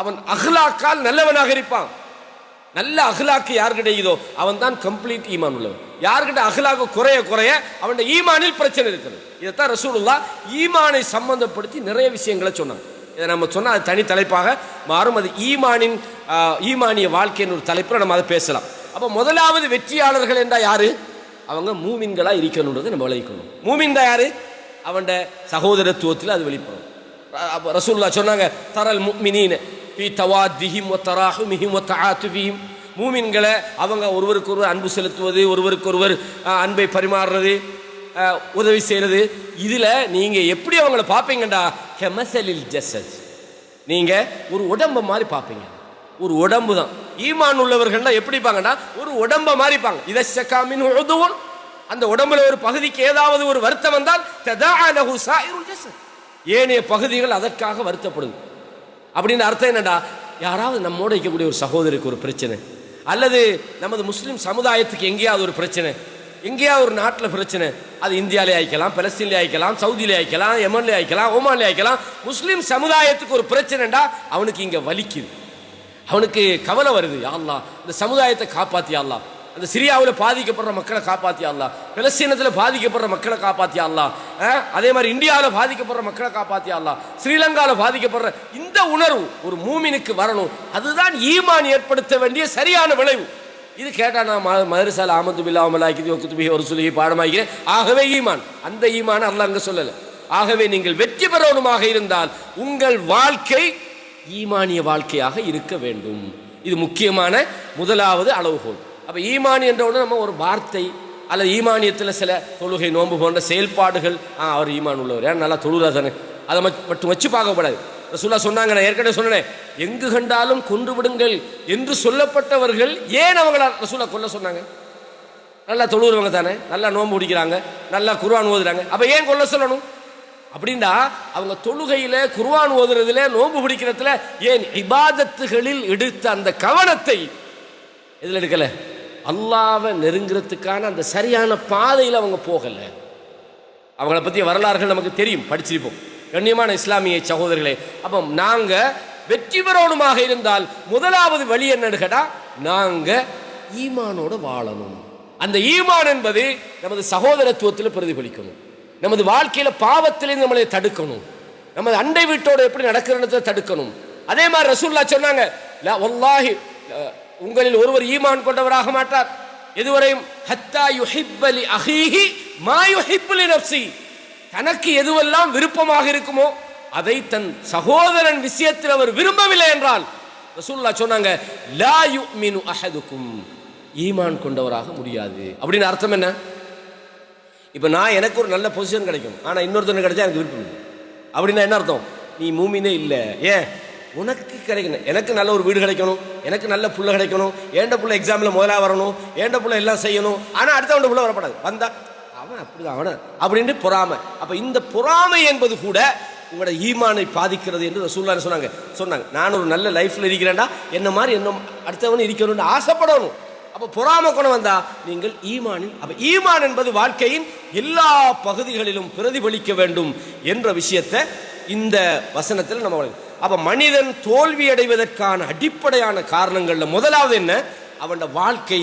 அவன் அஹ்லாக்கால் நல்லவனாக இருப்பான். நல்ல அஹ்லாக்கு யார் கிடைக்குதோ அவன் தான் கம்ப்ளீட் ஈமான் உள்ளவன். யார்கிட்ட அஹ்லாக்கு குறைய குறைய அவன் ஈமானில் பிரச்சனை இருக்கிறது. இதைத்தான் ரசூலுல்லாஹ் ஈமானை சம்பந்தப்படுத்தி நிறைய விஷயங்களை சொன்னாங்க. இதை நம்ம சொன்னால் அது தனி தலைப்பாக மாறும். அது ஈமானிய வாழ்க்கையின் ஒரு தலைப்பில் நம்ம அதை பேசலாம். அப்போ முதலாவது வெற்றியாளர்கள் என்றா யாரு? அவங்க மூமின்களா இருக்கணுன்றதை நம்ம விளைவிக்கணும். மூமின் தான் யாரு? அவன் சகோதரத்துவத்தில் அது வெளிப்படும். ரசூலுல்லாஹ் சொன்னாங்க, தரல் முஃமினீன ஃபீ தவாத்திஹிம் வ தராஹுமிஹிம் வ தஆத்துஃபிஹிம், மூமின்களை அவங்க ஒருவருக்கு ஒருவர் அன்பு செலுத்துவது, ஒருவருக்கு ஒருவர் அன்பை பரிமாறுறது, உதவி செய்யறது, இதுல நீங்க எப்படி அவங்கள பார்ப்பீங்கடா? கமஸலில் ஜஸத், நீங்க ஒரு உடம்பு மாதிரி பார்ப்பீங்க. ஒரு உடம்பு தான். ஈமான் உள்ளவர்கள்னா எப்படி பாங்கன்னா ஒரு உடம்ப மாதிரி பாங்க. இதஷகா மின் உதுவுன், அந்த உடம்புல ஒரு பகுதிக்கு ஏதாவது ஒரு வருத்தம் வந்தால் ததஆ லஹு சாயிருல் ஜஸத், ஏனைய பகுதிகள் அதற்காக வருத்தப்படுது. அப்படின்னு அர்த்தம் என்னடா? யாராவது நம்மோட இருக்கக்கூடிய ஒரு சகோதரிக்கு ஒரு பிரச்சனை, அல்லது நமது முஸ்லிம் சமுதாயத்துக்கு எங்கேயாவது ஒரு பிரச்சனை, எங்கேயாவது ஒரு நாட்டில் பிரச்சனை, அது இந்தியாவிலே ஆயிக்கலாம், பலஸ்தீன்ல ஆயிக்கலாம், சவுதியிலே ஆயிக்கலாம், யமன்ல ஆயிக்கலாம், ஓமான்ல ஆயிக்கலாம், முஸ்லிம் சமுதாயத்துக்கு ஒரு பிரச்சனைடா அவனுக்கு இங்க வலிக்குது, அவனுக்கு கவலை வருது. யா அல்லாஹ் இந்த சமுதாயத்தை காப்பாத்தியா அல்லாஹ், அந்த சிரியாவில் பாதிக்கப்படுற மக்களை காப்பாத்தியா அல்லாஹ், பலஸ்தீனத்தில் பாதிக்கப்படுற மக்களை காப்பாத்தியா அல்லாஹ், அதே மாதிரி இந்தியாவில் பாதிக்கப்படுற மக்களை காப்பாத்தியா அல்லாஹ், ஸ்ரீலங்காவில் பாதிக்கப்படுற இந்த உணர்வு ஒரு மூமினுக்கு வரணும். அதுதான் ஈமான் ஏற்படுத்த வேண்டிய சரியான விளைவு. இது கேட்டா நான் மதரசால ஆமது பில்லாஹ் வ மலாயிகத்திஹி வ குதுபிஹி வ ருசுலிஹி பாடமாகிறேன். ஆகவே ஈமான், அந்த ஈமான் அல்லாஹ் அங்க சொல்லல. ஆகவே நீங்கள் வெற்றி பெறவனுமாக இருந்தால் உங்கள் வாழ்க்கை ஈமானிய வாழ்க்கையாக இருக்க வேண்டும். இது முக்கியமான முதலாவது அளவுகோல். அப்ப ஈமான் என்றவுடன் நம்ம ஒரு வார்த்தை அல்லது ஈமானியத்தில் சில தொழுகை நோன்பு போன்ற செயல்பாடுகள், அவர் ஈமான் உள்ளவர், ஏன் நல்லா தொழுறா தானே, அதை மட்டும் வச்சு பார்க்கப்படாது. ரசூலுல்லாஹ் சொன்னாங்க, நான் ஏற்கனவே சொன்னேன், எங்கு கண்டாலும் கொன்று விடுங்கள் என்று சொல்லப்பட்டவர்கள் ஏன் அவங்கள ரசூலுல்லாஹ் கொல்ல சொன்னாங்க? நல்லா தொழுகிறவங்க தானே, நல்லா நோன்பு பிடிக்கிறாங்க, நல்லா குர்ஆன் ஓதுறாங்க, அப்ப ஏன் கொல்ல சொல்லணும்? அப்படின்னா அவங்க தொழுகையில, குர்ஆன் ஓதுறதுல, நோன்பு பிடிக்கிறதுல, ஏன் இபாதத்துகளில் எடுத்த அந்த கவனத்தை எதில் எடுக்கல? அல்லாஹ்வை நெருங்கிறதுக்கான அந்த சரியான பாதையில் அவங்க போகல. அவங்கள பற்றிய வரலாறுகள் நமக்கு தெரியும், படிச்சிருப்போம். கண்ணியமான இஸ்லாமிய சகோதரர்களே, அப்போ நாங்க வெற்றி பெறணுமாக இருந்தால் முதலாவது வழி என்னன்னு கேட்டா, நாங்க ஈமானோட வாழணும். அந்த ஈமான் என்பது நமது சகோதரத்துவத்தில் பிரதிபலிக்கணும், நமது வாழ்க்கையில பாவத்திலிருந்து நம்மளை தடுக்கணும், நமது அண்டை வீட்டோட எப்படி நடக்கிறத தடுக்கணும். அதே மாதிரி ரசூலுல்லாஹ் சொன்னாங்க, வல்லாஹி உங்களில் ஒருவர் ஈமான் கொண்டவராக மாட்டார் எதுவரையும் ஹத்தா யுஹிப்ப லி அஹீஹி மா யுஹிப்பு லி நஃப்ஸி, தனக்கு எதுவெல்லாம் விருப்பமாக இருக்குமோ அதை தன் சகோதரன் விஷயத்தில் அவர் விரும்பவில்லை என்றால் ரசூலுல்லாஹ் சொன்னாங்க, லா யுமினு அஹதுக்கும், ஈமான் கொண்டவராக முடியாது. அப்படின்னு அர்த்தம் என்ன? இப்போ நான் எனக்கு ஒரு நல்ல பொசிஷன் கிடைக்கும், ஆனால் இன்னொருத்தனுக்கு கிடைச்சா எனக்கு விருப்பம் இல்லை, அப்படின்னா என்ன அர்த்தம்? நீ மூமினே இல்லை. ஏன்? உனக்கு கிடைக்கணும், எனக்கு நல்ல ஒரு வீடு கிடைக்கணும், எனக்கு நல்ல புள்ள கிடைக்கணும், ஏண்ட புள்ள எக்ஸாமில் முதலாக வரணும், ஏண்ட புள்ள எல்லாம் செய்யணும், ஆனால் அடுத்தவன் புள்ள வரப்படாது, வந்தா அவன் அப்படிதான் அவனை அப்படின்னு பொறாமை. அப்போ இந்த பொறாமை என்பது கூட உங்களோட ஈமானை பாதிக்கிறது என்று ரசூலுல்லாஹ் சொன்னாங்க. நான் ஒரு நல்ல லைஃப்ல இருக்கிறேன்டா, என்ன மாதிரி என்ன அடுத்தவன் இருக்கணும்னு ஆசைப்படணும். அப்போ பொறாமை குணம் வந்தா நீங்கள் ஈமானில், அப்போ ஈமான் என்பது வாழ்க்கையின் எல்லா பகுதிகளிலும் பிரதிபலிக்க வேண்டும் என்ற விஷயத்தை இந்த வசனத்தில் நம்ம. அப்ப மனிதன் தோல்வி அடைவதற்கான அடிப்படையான காரணங்கள்ல முதலாவது என்ன? அவன் வாழ்க்கை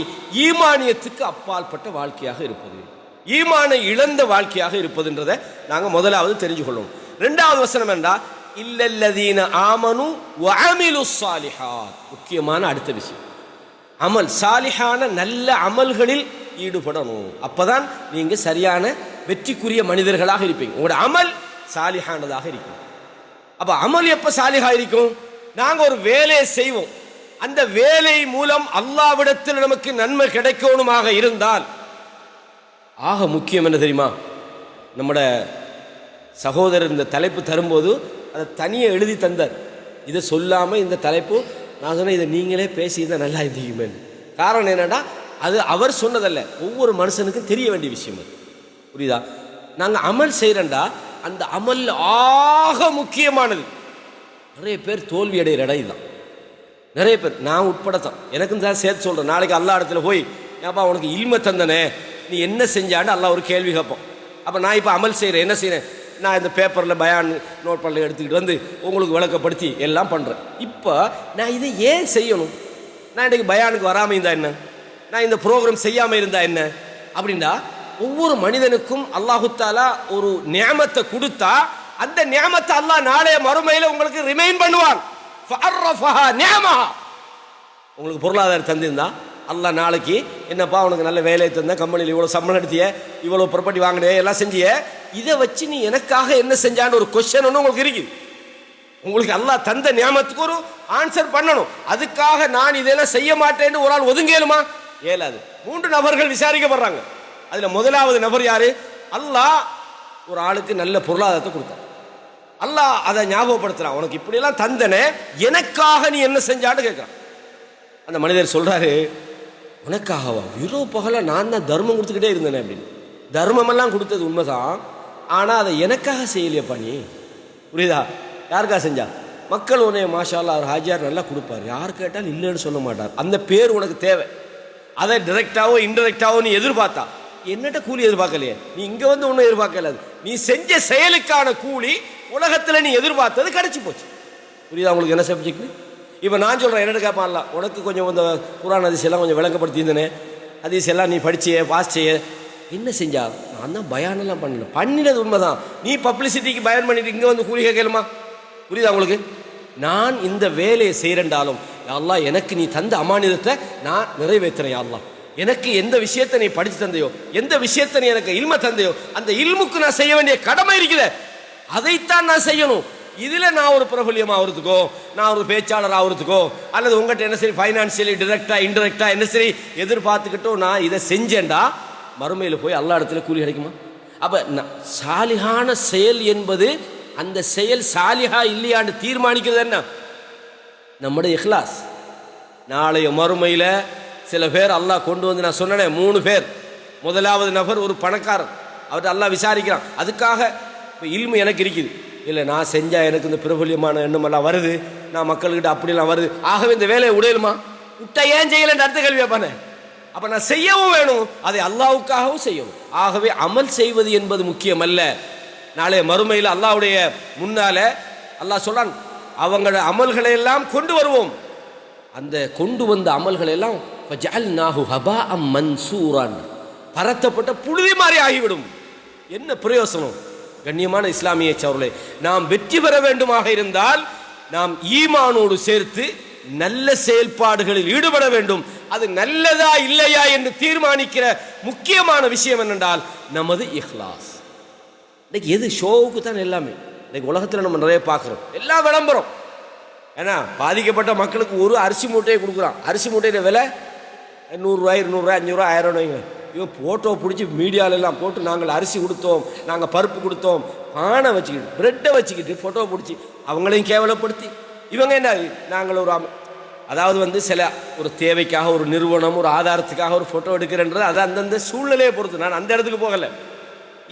ஈமானியத்துக்கு அப்பாற்பட்ட வாழ்க்கையாக இருப்பது, ஈமானை இழந்த வாழ்க்கையாக இருப்பதுன்றதை நாங்க முதலாவது தெரிஞ்சு கொள்ளணும். இரண்டாவது வசனம் என்றா இல்லல்லதீன ஆமனு வ அமிலுஸ் ஸாலிஹாத், முக்கியமான அடுத்த விஷயம் அமல், சாலிஹான நல்ல அமல்களில் ஈடுபடணும். அப்பதான் நீங்க சரியான வெற்றிக்குரிய மனிதர்களாக இருப்பீங்க. உங்களோட அமல் சாலிஹானதாக இருக்கும். அப்ப அமல் எப்ப சாலிஹா இருக்கும்? நாங்க ஒரு வேலையை செய்வோம், அந்த வேலை மூலம் அல்லாஹ்விடத்தில் நமக்கு நன்மை கிடைக்கணுமாக இருந்தால் ஆக முக்கியம் என்ன தெரியுமா? நம்மட சகோதரர் இந்த தலைப்பு தரும்போது அதை தனியே எழுதி தந்தார். இதை சொல்லாமல் இந்த தலைப்பு நான் சொன்னேன், இதை நீங்களே பேசியிருந்தால் நல்லா இருந்தீங்க. காரணம் என்னன்னா, அது அவர் சொன்னதல்ல, ஒவ்வொரு மனுஷனுக்கும் தெரிய வேண்டிய விஷயம். அது புரியுதா? நாங்கள் அமல் செய்கிறோண்டா அந்த அமல் ஆக முக்கியமானது. நிறைய பேர் தோல்வி அடைகிற இடம் இதுதான். நிறைய பேர், நான் உட்படத்தான், எனக்கும் தான் சேர்த்து சொல்கிறேன். நாளைக்கு அல்லா இடத்துல போய் ஏப்பா உனக்கு இல்ம தந்தனே, நீ என்ன செஞ்சான்னு அல்லா ஒரு கேள்வி கேட்போம். அப்போ நான் இப்போ அமல் செய்கிறேன், என்ன செய்கிறேன்? நான் இந்த பேப்பரில் பயான் நோட் பண்ணல எடுத்துக்கிட்டு வந்து உங்களுக்கு விளக்கப்படுத்தி எல்லாம் பண்ணுறேன். இப்போ நான் இதை ஏன் செய்யணும்? நான் இன்றைக்கு பயானுக்கு வராமல் இருந்தால் என்ன, நான் இந்த ப்ரோக்ராம் செய்யாமல் இருந்தால் என்ன அப்படின்னா, ஒவ்வொரு மனிதனுக்கும் அல்லாஹு தாலா ஒரு நியமத்தை கொடுத்தா அந்த நியமத்தை அல்லாஹ் நாளைய மறுமையில் உங்களுக்கு ரிமைண்ட் பண்ணுவான். உங்களுக்கு பொருளாதாரம் தந்திருந்தா அல்லாஹ் நாளைக்கு என்னப்பா உனக்கு நல்ல வேலையை தந்த, கம்பெனியில் இவ்வளோ சம்பளம் எடுத்திய, இவ்வளோ ப்ராப்பர்ட்டி வாங்கினே, எல்லாம் செஞ்சிய, இதை வச்சு நீ எனக்காக என்ன செஞ்சான்னு ஒரு கொஸ்டின் ஒன்று உங்களுக்கு இருக்குது. உங்களுக்கு அல்லாஹ் தந்த நியமத்துக்கு ஒரு ஆன்சர் பண்ணணும். அதுக்காக நான் இதெல்லாம் செய்ய மாட்டேன்னு ஒரு ஆள் ஒதுங்கேலுமா? ஏலாது. 3 நபர்கள் விசாரிக்கப்படுறாங்க. அதில் முதலாவது நபர் யாரு? அல்லாஹ் ஒரு ஆளுக்கு நல்ல பொருளாதாரத்தை கொடுத்தான். அல்லாஹ் அதை ஞாபகப்படுத்துறான், உனக்கு இப்படியெல்லாம் தந்தனே, எனக்காக நீ என்ன செஞ்சான்னு கேட்குறான். அந்த மனிதர் சொல்றாரு, உனக்காகவா? இவ்வளோ பகலாக நான் தான் தர்மம் கொடுத்துக்கிட்டே இருந்தேனே அப்படின்னு. தர்மமெல்லாம் கொடுத்தது உண்மைதான், ஆனால் அதை எனக்காக செய்யலையப்பா நீ. புரியுதா? யாருக்காக செஞ்சா? மக்கள் உன்னை மாஷா அல்லாஹ் அவர் ஹாஜியார் நல்லா கொடுப்பார், யார் கேட்டாலும் இல்லைன்னு சொல்ல மாட்டார். அந்த பேர் உனக்கு தேவை. அதை டிரெக்டாவோ இன்டெரக்டாவோ நீ எதிர்பார்த்தா, என்னட்ட கூலி எதிர்பார்க்கலையே, நீ இங்கே வந்து ஒன்றும் எதிர்பார்க்கல, நீ செஞ்ச செயலுக்கான கூலி உலகத்தில் நீ எதிர்பார்த்தது கிடைச்சி போச்சு. புரியுதா உங்களுக்கு என்ன சப்ஜெக்ட்? இப்போ நான் சொல்கிறேன், என்னென்னு கேட்பான்ல, உனக்கு கொஞ்சம் இந்த குர்ஆன் ஹதீஸ் எல்லாம் கொஞ்சம் விளங்கப்படுத்தியிருந்தேனே, ஹதீஸ் எல்லாம் நீ படிச்சியே பாஸ் செய்ய, என்ன செஞ்சா? நான் தான் பயானெல்லாம் பண்ணினது உண்மைதான், நீ பப்ளிசிட்டிக்கு பயன் பண்ணிட்டு இங்கே வந்து கூலி கேட்கலுமா? புரியுதா உங்களுக்கு? நான் இந்த வேலையை செய்கிறேன்டாலும் அல்லாஹ் எனக்கு நீ தந்த அமானிதத்தை நான் நிறைவேற்றுறேன். அல்லாஹ் எனக்கு எந்த விஷயத்தை நீ படித்து தந்தையோ, எந்த விஷயத்தை நீ எனக்கு இல்ம தந்தையோ, அந்த இல்முக்கு நான் செய்ய வேண்டிய கடமை இருக்குது, அதைத்தான் நான் செய்யணும். இதில் நான் ஒரு பிரபல்யம் ஆகிறதுக்கோ, நான் ஒரு பேச்சாளர் ஆகிறதுக்கோ, அல்லது உங்கள்கிட்ட என்ன சரி ஃபைனான்சியலி டிரெக்டா இன்டெரக்டா என்ன சரி எதிர்பார்த்துக்கிட்டோ நான் இதை செஞ்சேன்டா, மறுமையில் போய் அல்லா இடத்துல கூலி கிடைக்குமா? அப்போ சாலிஹான செயல் என்பது, அந்த செயல் சாலிஹா இல்லையான்னு தீர்மானிக்கிறது என்ன? நம்முடைய இஹ்லாஸ். நாளைய மறுமையில் சில பேர் அல்லாஹ் கொண்டு வந்து, நான் சொன்னேன் 3 பேர். முதலாவது நபர் ஒரு பணக்காரர், அவர்கிட்ட அல்லாஹ் விசாரிக்கிறான். அதுக்காக இப்போ இல்மு எனக்கு இருக்குது, இல்லை நான் செஞ்சால் எனக்கு இந்த பிரபல்யமான எண்ணமெல்லாம் வருது, நான் மக்கள்கிட்ட அப்படிலாம் வருது, ஆகவே இந்த வேலையை உடையலுமா? விட்டா ஏன் செய்யலைன்னு அடுத்த கேள்வி வைப்பானே. அப்போ நான் செய்யவும் வேணும், அதை அல்லாஹ்வுக்காகவும் செய்யணும். ஆகவே அமல் செய்வது என்பது முக்கியம் அல்ல. நாளைய மறுமையில் அல்லாஹ்வுடைய முன்னால அல்லாஹ் சொல்றான், அவங்களோட அமல்களை எல்லாம் கொண்டு வருவோம். அந்த கொண்டு வந்த அமல்களை எல்லாம் ஃபஜஅல்நாஹு ஹபாஅம் மன்சூரான், பரத்தப்பட்ட புழுதி மாதிரி ஆகிவிடும். என்ன பிரயோசனம்? கண்ணியமான இஸ்லாமிய சகோதரர்களே, நாம் வெற்றி பெற வேண்டுமாக இருந்தால் நாம் ஈமானோடு சேர்த்து நல்ல செயல்பாடுகளில் ஈடுபட வேண்டும். அது நல்லதா இல்லையா என்று தீர்மானிக்கிற முக்கியமான விஷயம் என்னென்றால் நமது இஹ்லாஸ். இன்னைக்கு எது ஷோவுக்கு தான் எல்லாமே. இன்னைக்கு உலகத்தில் நம்ம நிறைய பார்க்குறோம், எல்லா விளம்பரம். ஏன்னா பாதிக்கப்பட்ட மக்களுக்கு ஒரு அரிசி மூட்டையை கொடுக்குறான், அரிசி மூட்டையோட விலை 100 ரூபாய் 200 ரூபாய் 500 ரூபாய் 1000 ரூபாய்ங்க. இவன் ஃபோட்டோ பிடிச்சி மீடியாலெல்லாம் போட்டு நாங்கள் அரிசி கொடுத்தோம், நாங்கள் பருப்பு கொடுத்தோம், பானை வச்சுக்கிட்டு பிரெட்டை வச்சுக்கிட்டு ஃபோட்டோ பிடிச்சி அவங்களையும் கேவலப்படுத்தி, இவங்க என்ன, நாங்கள் ஒரு அதாவது சில ஒரு தேவைக்காக ஒரு நிறுவனம் ஒரு ஆதாரத்துக்காக ஒரு ஃபோட்டோ எடுக்கிறன்றது அது அந்தந்த சூழ்நிலையை பொறுத்து. நான் அந்த இடத்துக்கு போகலை.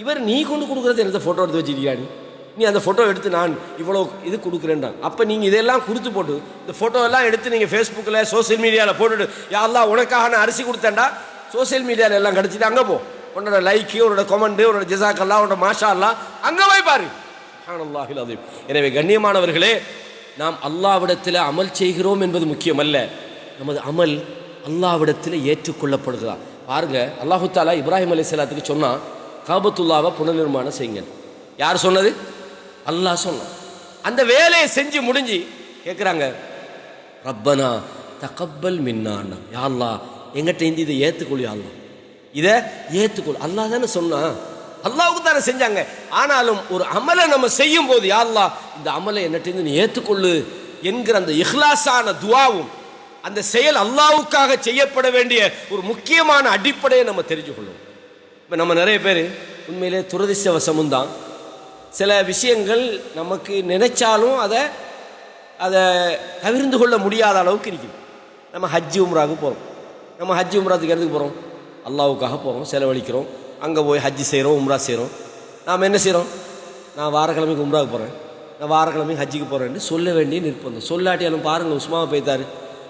இவர் நீ கொண்டு கொடுக்குறது எனக்கு ஃபோட்டோ எடுத்து வச்சுக்கிறியா, நீ அந்த ஃபோட்டோ எடுத்து நான் இவ்வளோ இது கொடுக்குறேன்டான். அப்போ நீங்கள் இதெல்லாம் கொடுத்து போட்டு இந்த ஃபோட்டோ எல்லாம் எடுத்து நீங்கள் ஃபேஸ்புக்கில் சோசியல் மீடியாவில் போட்டுட்டு, யா அல்லாஹ் உனக்காக நான் அரிசி கொடுத்தேன்டா, சோசியல் மீடியாவில் எல்லாம் கிடச்சிட்டு அங்கே போ, உன்னோட லைக்கு, உன்னோட கமெண்ட்டு, உன்னோட ஜிசாக்கல்லா, உன்னோட மாஷா அல்லா அங்கே போய் பாரு. சுப்ஹானல்லாஹில் அஸீம். எனவே கண்ணியமானவர்களே, நாம் அல்லாஹ்விடத்தில் அமல் செய்கிறோம் என்பது முக்கியமல்ல, நமது அமல் அல்லாஹ்விடத்தில் ஏற்றுக்கொள்ளப்படுகிறா. பாருங்க, அல்லாஹு தாலா இப்ராஹிம் அலைஹிஸ்ஸலாத்துக்கு சொன்னால் காபத்துல்லாவை புனர்நிர்மாணம் செய்யுங்க. யார் சொன்னது? அல்லாஹ் சொன்னான். அந்த வேலையை செஞ்சு முடிஞ்சு கேட்குறாங்க, ரப்பனா தகப்பல் மின்னான்னா, யா அல்லாஹ் எங்கிட்ட இதை ஏற்றுக்கொள், யா அல்லாஹ் இதை ஏற்றுக்கொள். அல்லாஹ் தானே சொன்னான், அல்லாஹ்வுக்கு தானே செஞ்சாங்க. ஆனாலும் ஒரு அமலை நம்ம செய்யும் போது, யா அல்லாஹ் இந்த அமலை என்னட்டு நீ ஏற்றுக்கொள்ளு என்கிற அந்த இஹ்லாஸான துஆவும், அந்த செயல் அல்லாஹ்வுக்காக செய்யப்பட வேண்டிய ஒரு முக்கியமான அடிப்படையை நம்ம தெரிஞ்சு கொள்ளும். இப்போ நம்ம நிறைய பேர் உண்மையிலே துரதிர்ஷ்டவசமும் தான், சில விஷயங்கள் நமக்கு நினைச்சாலும் அதை தவிர்ந்து கொள்ள முடியாத அளவுக்கு இருக்குது. நம்ம ஹஜ்ஜி உம்ராவுக்கு போகிறோம். நம்ம ஹஜ்ஜி உம்ராத்துக்கு எதுக்கு போகிறோம்? அல்லாஹ்வுக்காக போகிறோம், செலவழிக்கிறோம், அங்கே போய் ஹஜ்ஜி செய்கிறோம், உம்ரா செய்கிறோம். நாம் என்ன செய்கிறோம்? நான் வாரக்கிழமைக்கு உம்ராவுக்கு போகிறேன், நான் வாரக்கிழமைக்கு ஹஜ்ஜிக்கு போகிறேன்னு சொல்ல வேண்டிய நிற்பந்தோம். சொல்லாட்டியாலும் பாருங்கள் உஸ்மாவை போய்த்தாரு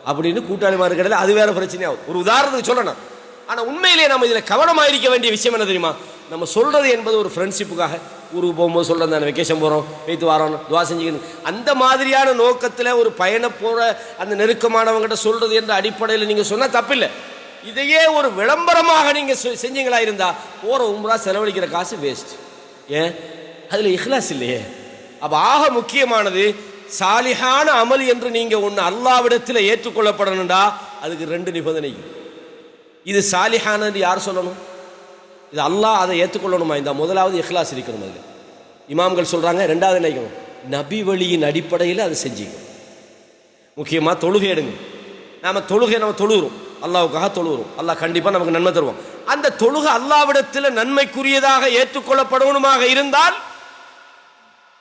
அப்படின்னு கூட்டாளிமார் கிடையாது, அது வேறு பிரச்சனையாகும். ஒரு உதாரணத்துக்கு சொல்லணும். ஆனால் உண்மையிலேயே நம்ம இதில் கவனமாக இருக்க வேண்டிய விஷயம் என்ன தெரியுமா? நம்ம சொல்கிறது என்பது ஒரு ஃப்ரெண்ட்ஷிப்புக்காக, ஊருக்கு போகும்போது சொல்கிறது தானே, வெக்கேஷன் போகிறோம், வைத்து வாரோம், துவா செஞ்சுக்கணும், அந்த மாதிரியான நோக்கத்தில் ஒரு பயணம் போகிற அந்த நெருக்கமானவங்ககிட்ட சொல்கிறது என்ற அடிப்படையில் நீங்கள் சொன்னால் தப்பில்லை. இதையே ஒரு விளம்பரமாக நீங்கள் செஞ்சீங்களா இருந்தால் போகிற உம்ரா செலவழிக்கிற காசு வேஸ்ட். ஏன்? அதில் இஹ்லாஸ் இல்லையே. அப்போ ஆக முக்கியமானது சாலிஹான அமல் என்று நீங்கள் ஒன்று அல்லாஹ்விடத்தில் ஏற்றுக்கொள்ளப்படணும்டா அதுக்கு 2 நிபந்தனை. இது சாலிஹானது யார் சொல்லணும்? இது அல்லாஹ் அதை ஏற்றுக்கொள்ளணுமா? இந்த முதலாவது இஹ்லாஸ் இருக்கணும். அதில் இமாம்கள் சொல்கிறாங்க. 2வது நினைக்கணும், நபி வழியின் அடிப்படையில் அதை செஞ்சீங்க. முக்கியமாக தொழுகை எடுங்க. நம்ம தொழுகிறோம், அல்லாஹ்வுக்காக தொழுகிறோம், அல்லாஹ் கண்டிப்பாக நமக்கு நன்மை தருவோம். அந்த தொழுகை அல்லாஹ்விடத்தில் நன்மைக்குரியதாக ஏற்றுக்கொள்ளப்படணுமாக இருந்தால்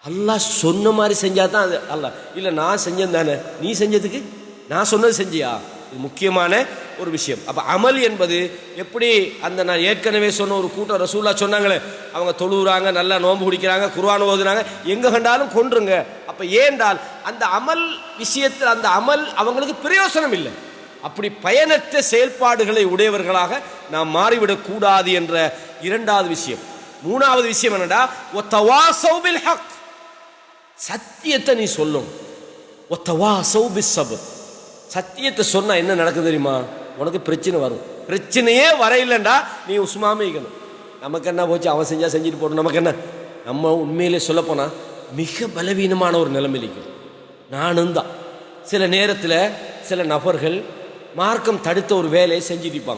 அல்லாஹ் சொன்ன மாதிரி செஞ்சால் தான் அது அல்லாஹ். இல்லை நான் செஞ்சேன் தானே, நீ செஞ்சதுக்கு நான் சொன்னது செஞ்சியா? இது முக்கியமான ஒரு விஷயம். அப்போ அமல் என்பது எப்படி, அந்த நான் ஏற்கனவே சொன்ன ஒரு கூட்டம் ரசூலுல்லாஹ் சொன்னாங்களே, அவங்க தொழுகிறாங்க, நல்லா நோன்பு குடிக்கிறாங்க, குர்ஆன் ஓதுறாங்க, எங்கே கண்டாலும் கொன்றுங்க. அப்போ ஏன்றால் அந்த அமல் விஷயத்தில் அந்த அமல் அவங்களுக்கு பிரயோசனம் இல்லை. அப்படி பயனற்ற செயல்பாடுகளை உடையவர்களாக நாம் மாறிவிடக்கூடாது என்ற 2வது விஷயம். 3வது விஷயம் என்னடா, வத்தவாஸவ் பில் ஹக், சத்தியத்தை நீ சொல்லும். வத்தவாஸவ் பிஸ் ஸப்ர், சத்தியத்தை சொன்னா என்ன நடக்குது தெரியுமா? உனக்கு பிரச்சனை வரும். பிரச்சனையே வரையில்லைண்டா நீ உஸ்மாமே இருக்கணும். நமக்கு என்ன போச்சு, அவன் செஞ்சா செஞ்சுட்டு போடணும், நமக்கு என்ன? நம்ம உண்மையிலே சொல்லப்போனா மிக பலவீனமான ஒரு நிலைமைக்கு நானும் தான். சில நேரத்தில் சில நபர்கள் மார்க்கம் தடுத்த ஒரு வேலையை செஞ்சுட்டு இப்போ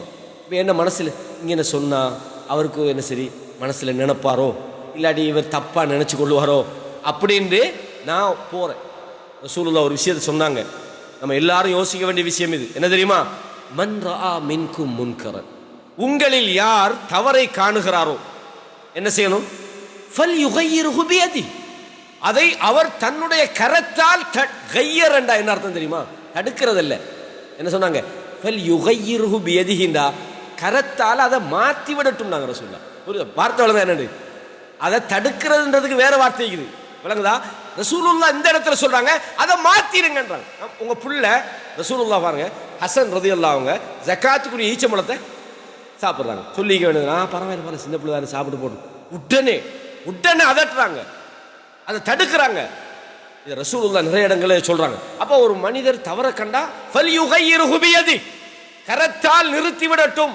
என்ன மனசில் இங்கே என்ன சொன்னால் அவருக்கு என்ன சரி மனசில் நினைப்பாரோ, இல்லாட்டி இவர் தப்பாக நினச்சி கொள்வாரோ அப்படின்ட்டு நான் போகிறேன். ரசூலுல்லாஹ் ஒரு விஷயத்தை சொன்னாங்க, நம்ம எல்லாரும் யோசிக்க வேண்டிய விஷயம் இது. என்ன தெரியுமா? மன் ரஆ மின்கும் முன்கரன், உங்களில் யார் தவறை காணுகிறாரோ என்ன செய்யணும்? ஃபல் யுகையிர்ஹு பியதி, அதை அவர் தன்னுடைய கரத்தால் கையர் என்றா என்ன அர்த்தம் தெரியுமா? தடுக்கிறதில்ல. என்ன சொன்னாங்க? ஃபல் யுகையிர்ஹு பியதிஹிண்டா, கரத்தால் அதை மாற்றி விடட்டும். நாங்கள் ரசூலுல்லாஹ் ஒரு வார்த்தை வழங்க என்னது, அதை தடுக்கிறதுன்றதுக்கு வேற வார்த்தை இருக்குது, விளங்குதா? ரசூலுல்லாஹ் இந்த இடத்துல சொல்றாங்க அதை மாத்திருங்கன்றாங்க. உங்க புள்ள ரசூலுல்லாஹ் பாருங்க, ஹசன் ரலியல்லாஹு அவங்க ஜகாத்துக்குரிய ஈச்சம்பழத்தை சாப்பிட்றாங்க. சொல்லிக்க வேண்டியது, பரவாயில்ல சின்ன பிள்ளை தானே சாப்பிட்டு போடும், உடனே அதட்டுறாங்க, அதை தடுக்கிறாங்க. இது ரசூலுல்லாஹ் நிறைய இடங்களில் சொல்றாங்க. அப்போ ஒரு மனிதர் தவற கண்டா ஃபல்யுகையிர்ஹு பியதி, கரத்தால் நிறுத்தி விடட்டும்.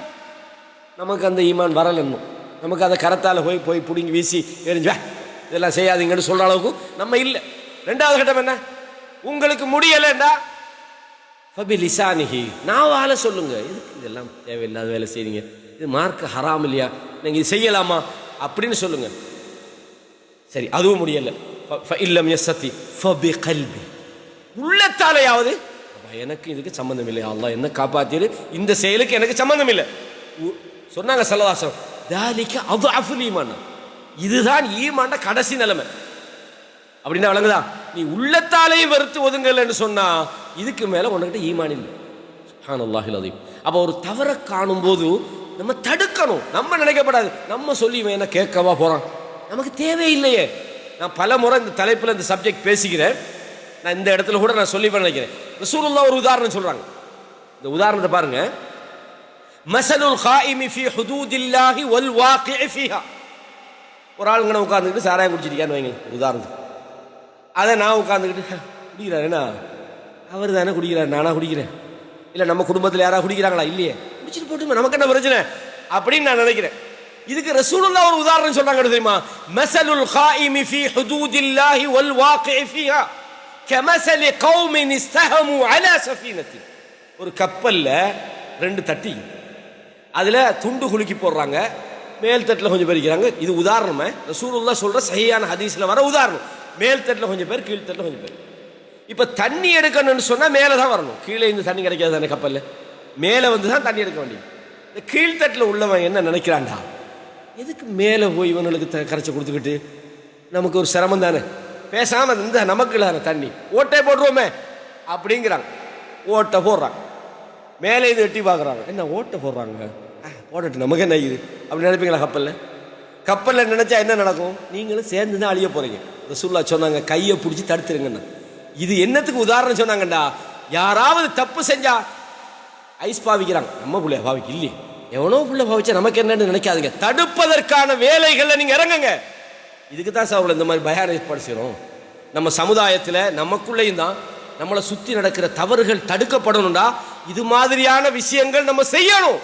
நமக்கு அந்த ஈமான் வரல, நமக்கு அதை கரத்தால் போய் பிடுங்கி வீசி எரிஞ்சு இதெல்லாம் செய்யாதீங்கன்னு சொல்ற அளவுக்கு நம்ம இல்லை. 2வது கட்டம் என்ன? உங்களுக்கு முடியலைண்டா ஃபபிலிசானிஹி, நாவால சொல்லுங்க. இதுக்கு இதெல்லாம் தேவையில்லாத வேலை செய்றீங்க, இது மார்க்க ஹராம் இல்லையா, நீங்கள் இது செய்யலாமா அப்படின்னு சொல்லுங்க. சரி அதுவும் முடியலை, ஃபஇல்லம் யஸ்தி ஃபபிகல்பி, உள்ளத்தாலையாவது எனக்கு இதுக்கு சம்பந்தம் இல்லை, அல்லாஹ் என்ன காப்பாத்திரு, இந்த செயலுக்கு எனக்கு சம்பந்தம் இல்லை சொன்னாங்க ஸல்லல்லாஹு அலைஹி வஸல்லம். தாலிக அத்அஃபுல் ஈமான், இதுதான் ஈமான்ட கடைசி நிலைமை. அப்படின்னா வழங்குதா? நீ உள்ளத்தாலையும் வெறுத்து ஒதுங்கலன்னு சொன்னா இதுக்கு மேல உனக்கிட்ட ஈமான் இல்லை. சுப்ஹானல்லாஹில் அஸீம். அப்போ ஒரு தவறை காணும் போது நம்ம தடுக்கணும். நம்ம நினைக்கப்படாது நம்ம சொல்லி என்ன கேட்கவா போறான், நமக்கு தேவையில்லையே. நான் பல முறை இந்த தலைப்பில் இந்த சப்ஜெக்ட் பேசிக்கிறேன். நான் இந்த இடத்துல கூட நான் சொல்லி நினைக்கிறேன். ரசூலுல்லாஹ் ஒரு உதாரணம் சொல்றாங்க. இந்த உதாரணத்தை பாருங்க. மஸலுல் காயிமி ஃபீ ஹுதூதில்லாஹி வல் வாகிஇ ஃபீஹா. ஒரு ஆளுங்க உட்கார்ந்துக்கிட்டு சாராயம் குடிச்சிருக்கான்னு வைங்க உதாரணத்துக்கு. அதை நான் உட்காந்துக்கிட்டு குடிக்கிறார், என்ன அவர் தானே குடிக்கிறார், நானா குடிக்கிறேன், இல்லை நம்ம குடும்பத்தில் யாராவது குடிக்கிறாங்களா, இல்லையே, குடிச்சிட்டு போட்டு நமக்கு என்ன பிரச்சனை அப்படின்னு நான் நினைக்கிறேன். இதுக்கு ரசூலுல்லாஹ் ஒரு உதாரணம் சொல்றாங்க தெரியுமா? மஸலுல் காயிமி ஃபீ ஹுதூதில்லாஹி வல் வாகிஇ ஃபீஹா கமஸலி கௌமின் இஸ்தஹமு அலா ஸஃபீனத்தின். ஒரு கப்பல்ல 2 தட்டி, அதுல துண்டு குலுக்கி போடுறாங்க, மேல் தட்டில் கொஞ்சம் பேர் இருக்கிறாங்க. இது உதாரணமே, ரசூலுல்லாஹ் சொல்கிற சஹீஹான ஹதீஸில் வர உதாரணம். மேல் தட்டில் கொஞ்சம் பேர், கீழ் தட்டில் கொஞ்சம் பேர். இப்போ தண்ணி எடுக்கணும்னு சொன்னால் மேலே தான் வரணும். கீழே இருந்து தண்ணி கிடைக்காது தானே கப்பலில், மேலே வந்து தான் தண்ணி எடுக்க வேண்டியது. இந்த கீழ்த்தட்டில் உள்ளவன் என்ன நினைக்கிறான்டா, எதுக்கு மேலே போய் இவனுக்கு கரைச்சி கொடுத்துக்கிட்டு, நமக்கு ஒரு சிரமம் தானே, பேசாமல் இந்த நமக்கு இல்லாத தண்ணி ஓட்டை போடுவோமே அப்படிங்கிறாங்க. ஓட்டை போடுறாங்க, மேலே இது எட்டி பார்க்குறாங்க, என்ன ஓட்டை போடுறாங்க, போடட்டு நமக்கு என்ன இது அப்படி நினைப்பீங்களா? கப்பலில் நினச்சா என்ன நடக்கும்? நீங்களும் சேர்ந்து தான் அழிய போகிறீங்க. ரசூலுல்லாஹ் சொன்னாங்க, கையை பிடிச்சி தடுத்துருங்கன்னு. இது என்னத்துக்கு உதாரணம் சொன்னாங்கண்டா, யாராவது தப்பு செஞ்சா ஐஸ் பாவிக்கிறாங்க, நம்ம பிள்ளைய பாவிக்க இல்லையே, எவனோ பிள்ளை பாவிச்சா நமக்கு என்னன்னு நினைக்காதுங்க, தடுப்பதற்கான வேலைகளில் நீங்கள் இறங்குங்க. இதுக்கு தான் சார் இந்த மாதிரி பயான ஏற்பாடு செய்யணும். நம்ம சமுதாயத்தில் நமக்குள்ளேயும் தான் நம்மளை சுற்றி நடக்கிற தவறுகள் தடுக்கப்படணும்டா இது மாதிரியான விஷயங்கள் நம்ம செய்யணும்.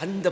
அந்த